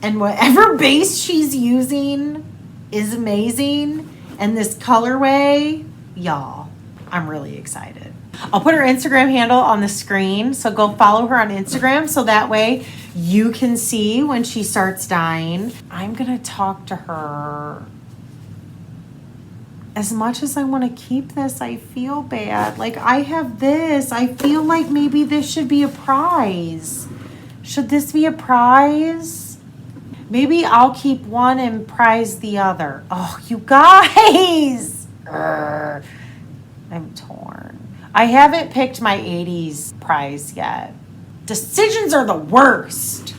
And whatever base she's using is amazing. And this colorway, y'all, I'm really excited. I'll put her Instagram handle on the screen, so go follow her on Instagram so that way you can see when she starts dyeing. I'm gonna talk to her. As much as I want to keep this, I feel bad. Like, I have this. I feel like maybe this should be a prize. Should this be a prize? Maybe I'll keep one and prize the other. Oh, you guys! Urgh. I'm torn. I haven't picked my 80s prize yet. Decisions are the worst.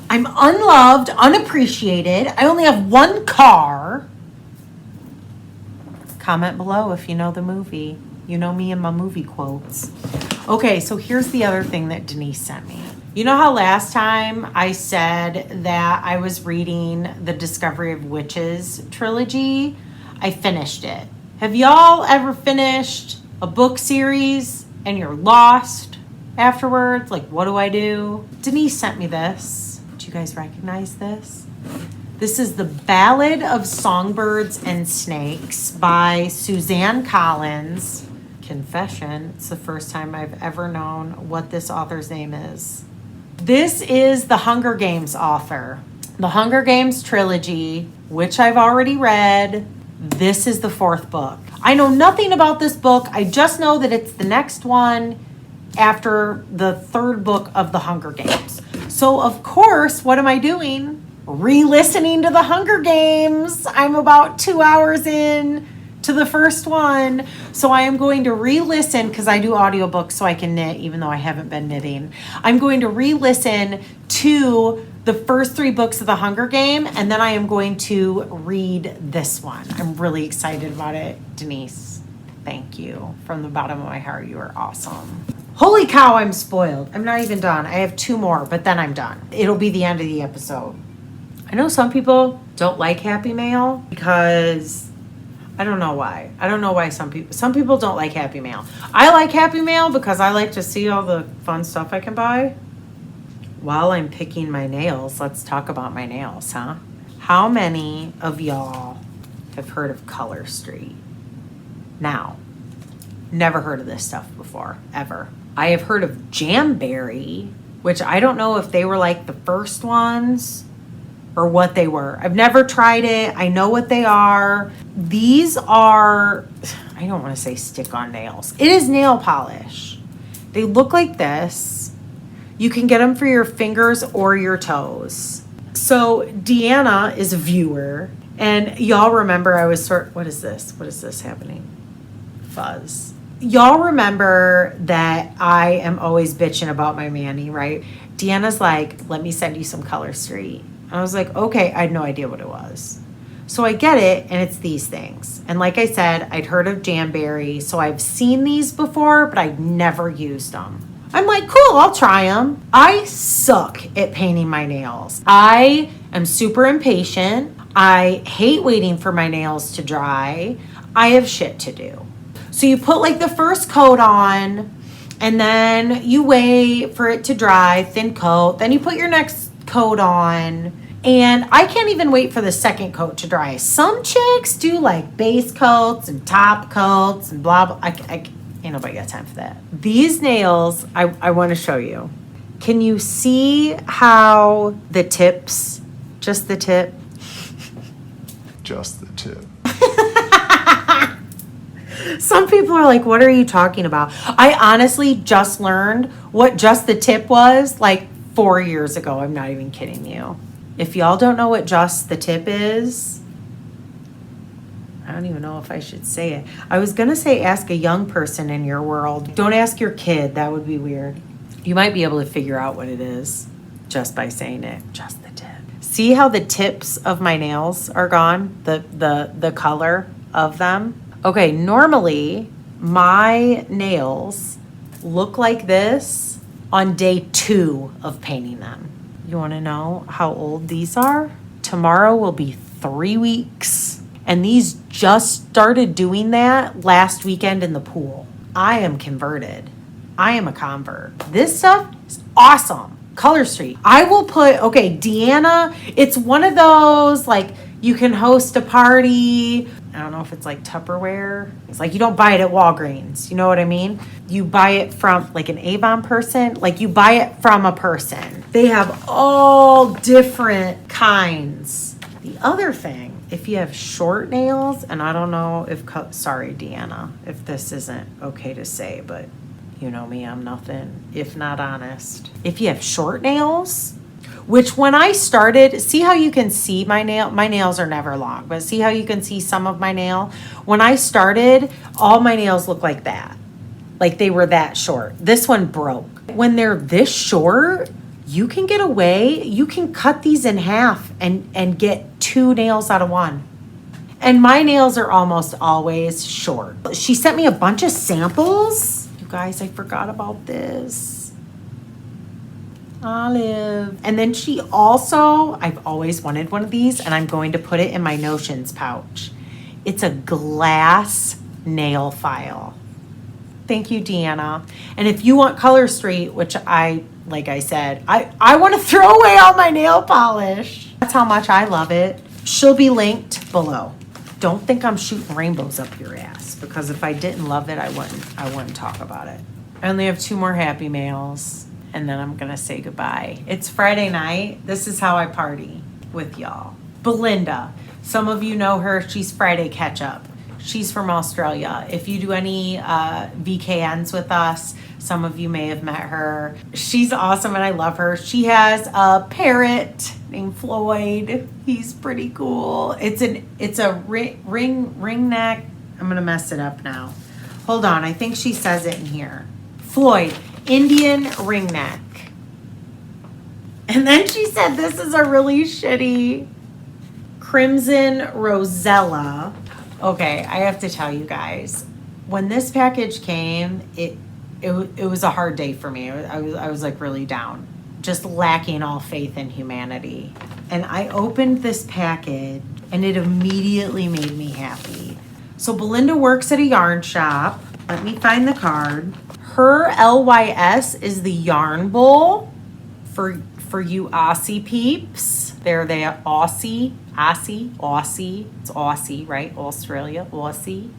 I'm unloved, unappreciated. I only have one car. Comment below if you know the movie. You know me and my movie quotes. Okay, so here's the other thing that Denise sent me. You know how last time I said that I was reading the Discovery of Witches trilogy? I finished it. Have y'all ever finished a book series and you're lost afterwards? Like, what do I do? Denise sent me this. Do you guys recognize this? This is The Ballad of Songbirds and Snakes by Suzanne Collins. Confession, it's the first time I've ever known what this author's name is. This is the Hunger Games author. The Hunger Games trilogy, which I've already read. This is the 4th book. I know nothing about this book. I just know that it's the next one after the 3rd book of the Hunger Games. So, of course, what am I doing? Re-listening to the Hunger Games. I'm about 2 hours in to the first one. So I am going to re-listen, because I do audiobooks so I can knit, even though I haven't been knitting. I'm going to re-listen to the first 3 books of the Hunger Game, and then I am going to read this one. I'm really excited about it. Denise, thank you. From the bottom of my heart, you are awesome. Holy cow, I'm spoiled. I'm not even done. I have 2 more, but then I'm done. It'll be the end of the episode. I know some people don't like Happy Mail because I don't know why. I don't know why some people don't like Happy Mail. I like Happy Mail because I like to see all the fun stuff I can buy. While I'm picking my nails, let's talk about my nails, huh? How many of y'all have heard of Color Street? Now, never heard of this stuff before, ever. I have heard of Jamberry, which I don't know if they were like the first ones or what they were. I've never tried it. I know what they are. These are, I don't want to say stick-on nails. It is nail polish. They look like this. You can get them for your fingers or your toes. So Deanna is a viewer. And y'all remember I was what is this? What is this happening? Fuzz. Y'all remember that I am always bitching about my Manny, right? Deanna's like, let me send you some Color Street. I was like, okay, I had no idea what it was. So I get it, and it's these things. And like I said, I'd heard of Jamberry, so I've seen these before, but I'd never used them. I'm like, cool, I'll try them. I suck at painting my nails. I am super impatient. I hate waiting for my nails to dry. I have shit to do. So you put like the first coat on, and then you wait for it to dry, thin coat. Then you put your next coat on. And I can't even wait for the second coat to dry. Some chicks do like base coats and top coats and blah, blah. Ain't nobody got time for that. These nails, I want to show you. Can you see how the tips, just the tip, just the tip. Some people are like, what are you talking about? I honestly just learned what just the tip was like 4 years ago. I'm not even kidding you. If y'all don't know what just the tip is, I don't even know if I should say it. I was going to say ask a young person in your world. Don't ask your kid. That would be weird. You might be able to figure out what it is just by saying it. Just the tip. See how the tips of my nails are gone? The color of them? Okay, normally my nails look like this on day 2 of painting them. You want to know how old these are? Tomorrow will be 3 weeks. And these just started doing that last weekend in the pool. I am converted. I am a convert. This stuff is awesome. Color Street. I will put, okay, Deanna, it's one of those, like, you can host a party. I don't know if it's like Tupperware. It's like you don't buy it at Walgreens. You know what I mean? You buy it from like an Avon person. Like you buy it from a person. They have all different kinds. The other thing, if you have short nails, and I don't know if, sorry, Deanna, if this isn't okay to say, but you know me, I'm nothing if not honest. If you have short nails, which when I started, see how you can see my nails are never long, but see how you can see some of my nail? When I started, all my nails look like that. Like they were that short. This one broke. When they're this short, you can get away, you can cut these in half and get 2 nails out of one. And my nails are almost always short. She sent me a bunch of samples. You guys, I forgot about this. Olive. And then she also, I've always wanted one of these, and I'm going to put it in my Notions pouch. It's a glass nail file. Thank you, Deanna. And if you want Color Street, which like I said, I want to throw away all my nail polish. That's how much I love it. She'll be linked below. Don't think I'm shooting rainbows up your ass, because if I didn't love it, I wouldn't talk about it. I only have 2 more happy mails, and then I'm gonna say goodbye. It's Friday night. This is how I party with y'all. Belinda, some of you know her. She's Friday Catch Up. She's from Australia. If you do any VKNs with us, some of you may have met her. She's awesome and I love her. She has a parrot named Floyd. He's pretty cool. It's a ring neck. I'm gonna mess it up now. Hold on, I think she says it in here. Floyd, Indian ring neck. And then she said this is a really shitty Crimson Rosella. Okay, I have to tell you guys, when this package came, it was a hard day for me. I was like really down, just lacking all faith in humanity. And I opened this package and it immediately made me happy. So Belinda works at a yarn shop. Let me find the card. Her LYS is the yarn bowl for you Aussie peeps. There they are, Aussie. It's Aussie, right? Australia, Aussie.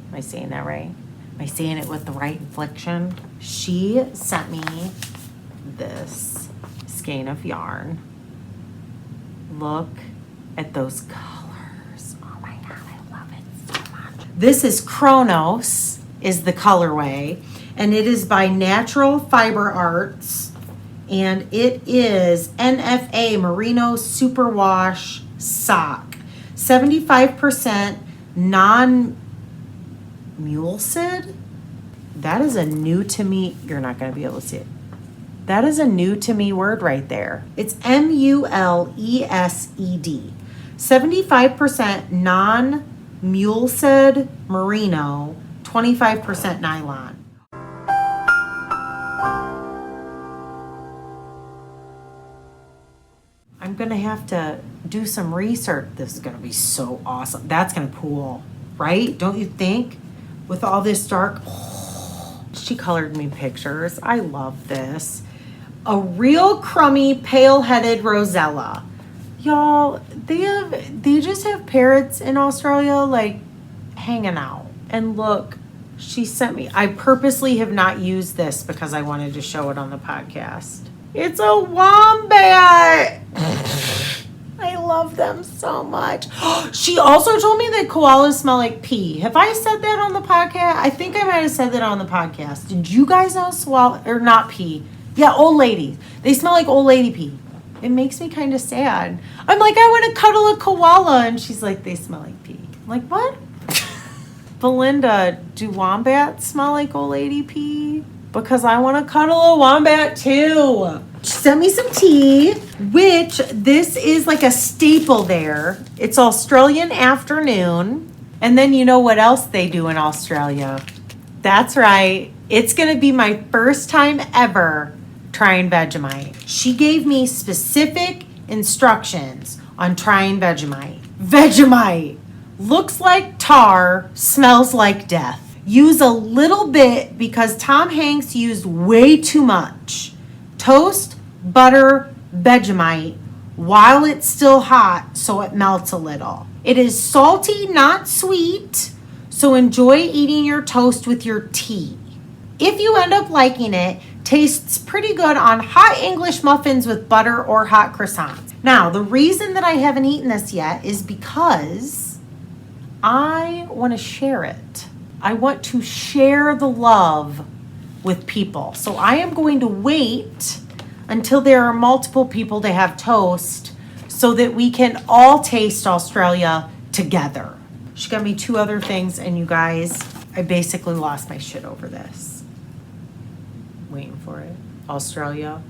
Am I saying that right? Am I saying it with the right inflection? She sent me this skein of yarn. Look at those colors. Oh my God, I love it so much. This is Chronos, is the colorway, and it is by Natural Fiber Arts, and it is NFA Merino Superwash sock, 75% non-mulesed. That is a new to me. You're not going to be able to see it. That is a new to me word right there. It's MULESED. 75% non-mulesed merino, 25% nylon. I'm going to have to do some research. This is going to be so awesome. That's going to pool, right? Don't you think? With all this dark. Oh, she colored me pictures. I love this. A real crummy, pale-headed Rosella. Y'all, they just have parrots in Australia, like, hanging out. And look, she sent me. I purposely have not used this because I wanted to show it on the podcast. It's a wombat. I love them so much. She also told me that koalas smell like pee. Have I said that on the podcast? I think I might have said that on the podcast. Did you guys know or not pee? Yeah, old ladies. They smell like old lady pee. It makes me kind of sad. I'm like, I want to cuddle a koala. And she's like, they smell like pee. I'm like, what? Belinda, do wombats smell like old lady pee? Because I want to cuddle a wombat too. She sent me some tea, which this is like a staple there. It's Australian afternoon. And then you know what else they do in Australia? That's right. It's going to be my first time ever trying Vegemite. She gave me specific instructions on trying Vegemite. Vegemite looks like tar, smells like death. Use a little bit because Tom Hanks used way too much. Toast, butter, Vegemite while it's still hot so it melts a little. It is salty, not sweet, so enjoy eating your toast with your tea. If you end up liking it, tastes pretty good on hot English muffins with butter or hot croissants. Now, the reason that I haven't eaten this yet is because I want to share it. I want to share the love with people. So I am going to wait until there are multiple people to have toast so that we can all taste Australia together. She got me 2 other things, and you guys, I basically lost my shit over this. Waiting for it. Australia.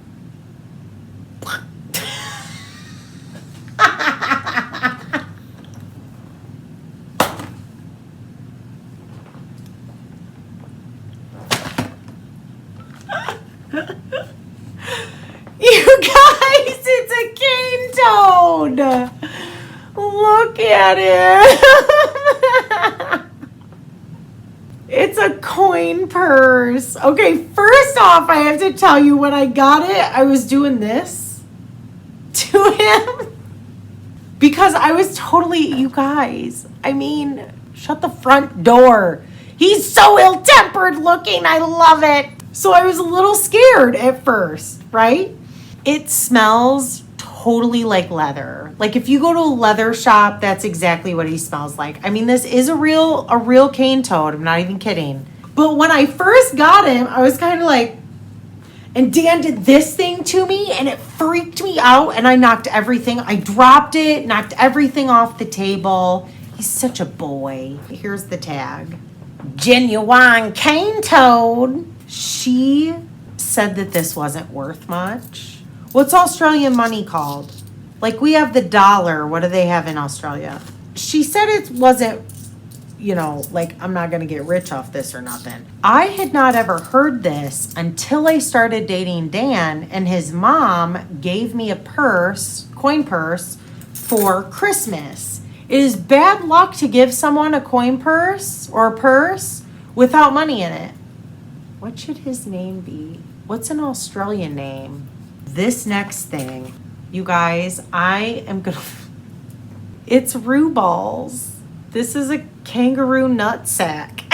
You guys, it's a cane toad. Look at it. It's a coin purse. Okay, first off, I have to tell you when I got it, I was doing this to him because I was totally, you guys, I mean, shut the front door. He's so ill-tempered looking. I love it. So I was a little scared at first, right? It smells totally like leather. Like if you go to a leather shop, that's exactly what he smells like. I mean, this is a real cane toad. I'm not even kidding. But when I first got him, I was kind of like, and Dan did this thing to me and it freaked me out and I dropped it, knocked everything off the table. He's such a boy. Here's the tag. Genuine cane toad. She said that this wasn't worth much. What's Australian money called? Like we have the dollar. What do they have in Australia? She said it wasn't, like I'm not going to get rich off this or nothing. I had not ever heard this until I started dating Dan, and his mom gave me a coin purse for Christmas. It is bad luck to give someone a coin purse or a purse without money in it. What should his name be? What's an Australian name? This next thing, you guys, it's roo balls. This is a kangaroo nut sack.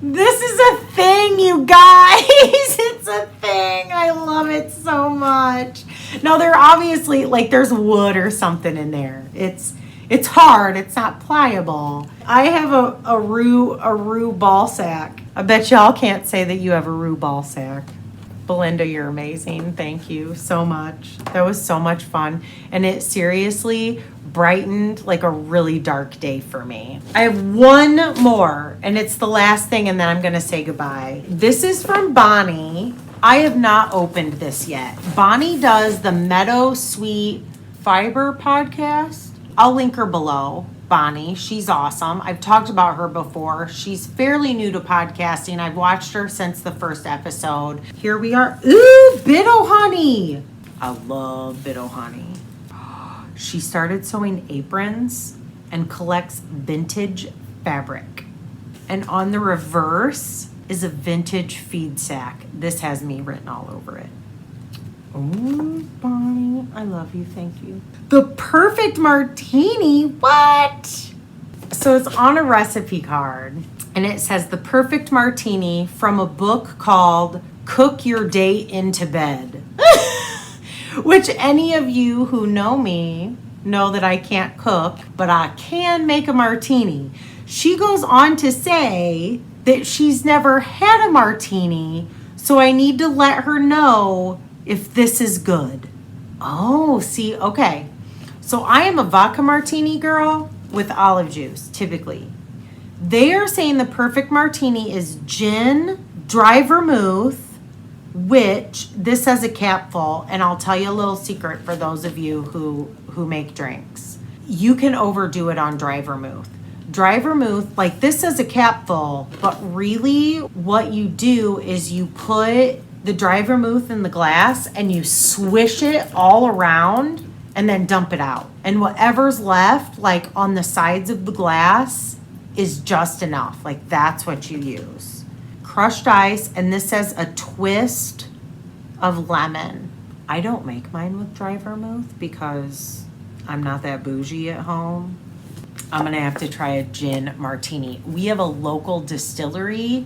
This is a thing, you guys. It's a thing. I love it so much. Now, they're obviously, there's wood or something in there. It's hard. It's not pliable. I have a roo ball sack. I bet y'all can't say that you have a roo ball sack. Belinda, you're amazing. Thank you so much. That was so much fun. And it seriously brightened a really dark day for me. I have one more, and it's the last thing, and then I'm going to say goodbye. This is from Bonnie. I have not opened this yet. Bonnie does the Meadow Sweet Fiber podcast. I'll link her below. Bonnie, she's awesome. I've talked about her before. She's fairly new to podcasting. I've watched her since the first episode. Here we are. Ooh, Bitto Honey. I love Bitto Honey. She started sewing aprons and collects vintage fabric. And on the reverse is a vintage feed sack. This has me written all over it. Oh, Bonnie, I love you. Thank you. The perfect martini. What? So it's on a recipe card, and it says the perfect martini from a book called cook your date into bed. Which any of you who know me know that I can't cook, but I can make a martini. She goes on to say that she's never had a martini, so I need to let her know if this is good. Oh, see, okay. So I am a vodka martini girl with olive juice, typically. They are saying the perfect martini is gin, dry vermouth, which this has a cap full, and I'll tell you a little secret for those of you who make drinks. You can overdo it on dry vermouth. Dry vermouth, like this has a cap full, but really what you do is you put the dry vermouth in the glass and you swish it all around and then dump it out. And whatever's left, like on the sides of the glass, is just enough. Like that's what you use. Crushed ice, and this says a twist of lemon. I don't make mine with dry vermouth because I'm not that bougie at home. I'm gonna have to try a gin martini. We have a local distillery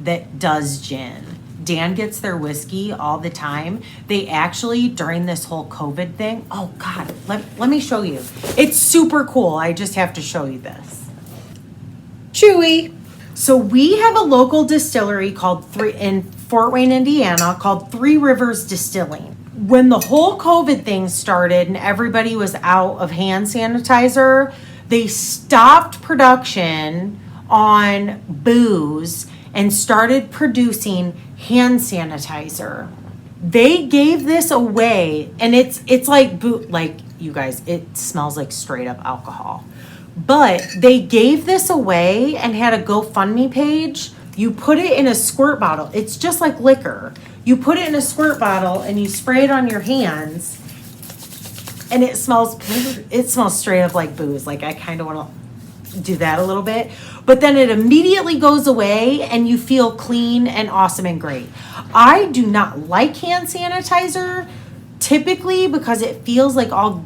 that does gin. Dan gets their whiskey all the time. They actually, during this whole COVID thing, oh God, let me show you. It's super cool. I just have to show you this. Chewy. So we have a local distillery in Fort Wayne, Indiana, called Three Rivers Distilling. When the whole COVID thing started and everybody was out of hand sanitizer, they stopped production on booze and started producing hand sanitizer. They gave this away, and it's like you guys, it smells like straight up alcohol. But they gave this away and had a GoFundMe page. You put it in a squirt bottle. It's just like liquor. You put it in a squirt bottle and you spray it on your hands, and it smells straight up like booze. Like I kind of want to do that a little bit, but then it immediately goes away and you feel clean and awesome and great. I do not like hand sanitizer typically because it feels like all.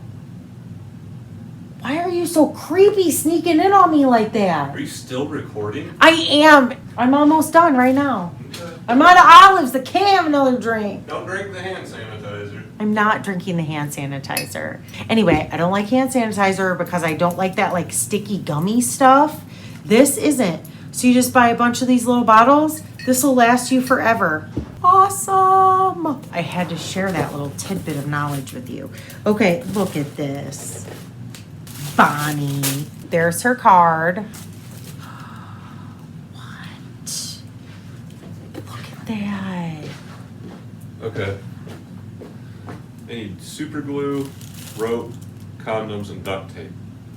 Why are you so creepy sneaking in on me like that? Are you still recording? I am. I'm almost done right now. Okay. I'm out of olives. I can't have another drink. Don't drink the hand sanitizer. I'm not drinking the hand sanitizer. Anyway, I don't like hand sanitizer because I don't like that like sticky gummy stuff. This isn't. So you just buy a bunch of these little bottles. This will last you forever. Awesome. I had to share that little tidbit of knowledge with you. Okay, look at this. Bonnie. There's her card. What? Look at that. Okay. I need super glue, rope, condoms, and duct tape.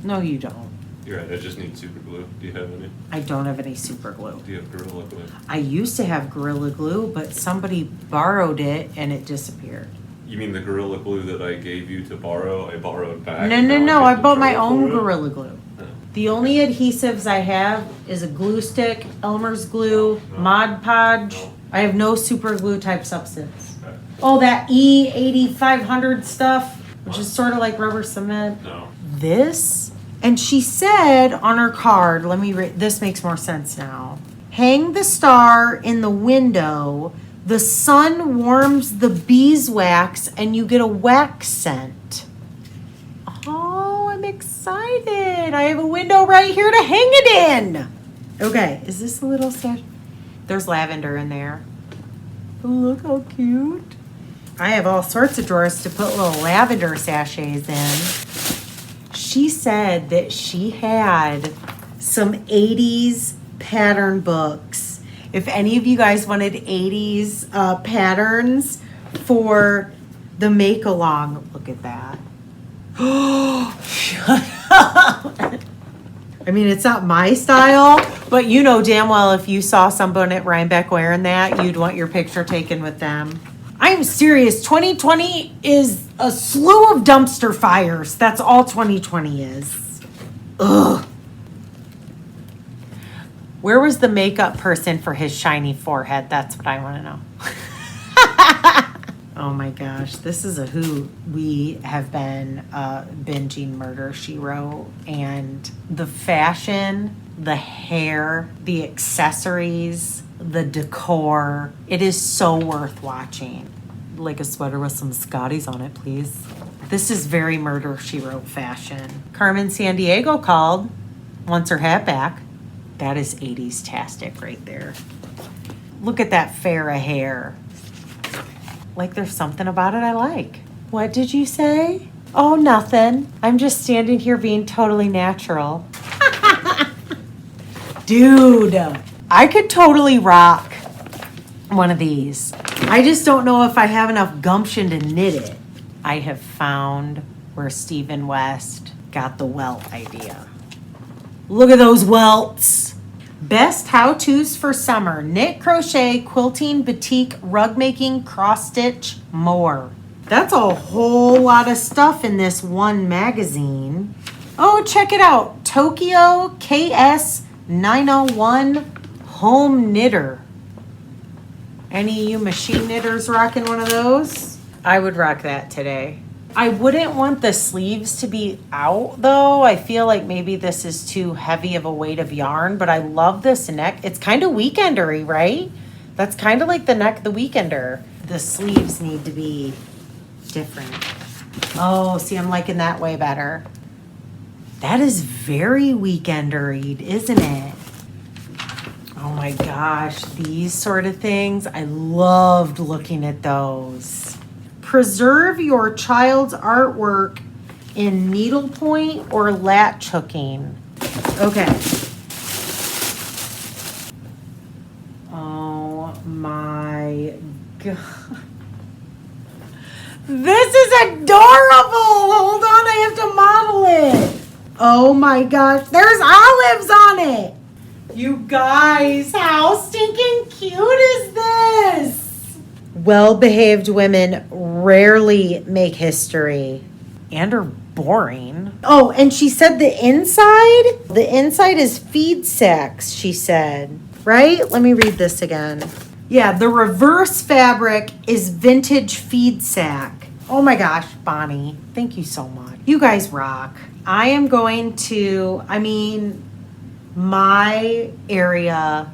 No, you don't. You're right, I just need super glue. Do you have any? I don't have any super glue. Do you have Gorilla Glue? I used to have Gorilla Glue, but somebody borrowed it and it disappeared. You mean the Gorilla Glue that I gave you to borrow? I borrowed back. No. I bought my own Gorilla Glue. Oh. The only adhesives I have is a glue stick, Elmer's glue, No. Mod Podge. No. I have no super glue type substance. Okay. Oh, that E8500 stuff, which is sort of like rubber cement. No. This, and she said on her card, let me read, this makes more sense now. Hang the star in the window. The sun warms the beeswax and you get a wax scent. Oh, I'm excited. I have a window right here to hang it in. Okay, is this a little sachet? There's lavender in there. Oh, look how cute. I have all sorts of drawers to put little lavender sachets in. She said that she had some 80s pattern books. If any of you guys wanted 80s patterns for the make-along, look at that. Oh, shut up. I mean, it's not my style, but you know damn well if you saw someone at Rhinebeck wearing that, you'd want your picture taken with them. I'm serious. 2020 is a slew of dumpster fires. That's all 2020 is. Ugh. Where was the makeup person for his shiny forehead? That's what I want to know. Oh my gosh, this is a who. We have been binging Murder, She Wrote, and the fashion, the hair, the accessories, the decor. It is so worth watching. Like a sweater with some Scotties on it, please. This is very Murder, She Wrote fashion. Carmen Sandiego called, wants her hat back. That is 80s-tastic right there. Look at that Farrah hair. Like there's something about it I like. What did you say? Oh, nothing. I'm just standing here being totally natural. Dude, I could totally rock one of these. I just don't know if I have enough gumption to knit it. I have found where Stephen West got the welt idea. Look at those welts. Best how-tos for summer. Knit, crochet, quilting, batik, rug making, cross stitch, more. That's a whole lot of stuff in this one magazine. Oh, check it out. Tokyo KS 901 Home Knitter. Any of you machine knitters rocking one of those? I would rock that today. I wouldn't want the sleeves to be out though. I feel like maybe this is too heavy of a weight of yarn, but I love this neck. It's kind of weekendery, right? That's kind of like the neck of the weekender. The sleeves need to be different. Oh, see, I'm liking that way better. That is very weekendery, isn't it? Oh my gosh, these sort of things. I loved looking at those. Preserve your child's artwork in needlepoint or latch hooking. Okay. Oh my God. This is adorable. Hold on, I have to model it. Oh my gosh, there's olives on it. You guys, how stinking cute is this? Well-behaved women rarely make history and are boring. Oh, and she said the inside is feed sacks, she said. Right? Let me read this again. Yeah, the reverse fabric is vintage feed sack. Oh my gosh, Bonnie, thank you so much. You guys rock. I am going to, my area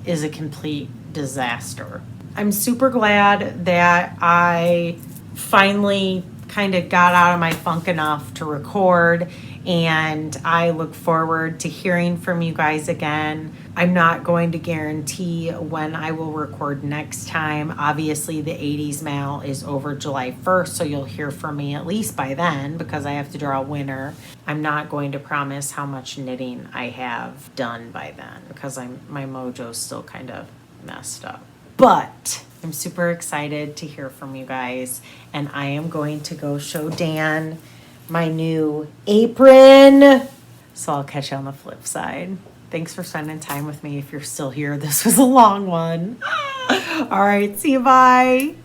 is a complete disaster. I'm super glad that I finally kind of got out of my funk enough to record, and I look forward to hearing from you guys again. I'm not going to guarantee when I will record next time. Obviously, the 80s mail is over July 1st, so you'll hear from me at least by then because I have to draw a winner. I'm not going to promise how much knitting I have done by then because my mojo's still kind of messed up. But I'm super excited to hear from you guys, and I am going to go show Dan my new apron. So I'll catch you on the flip side. Thanks for spending time with me. If you're still here, this was a long one. All right, see you, bye.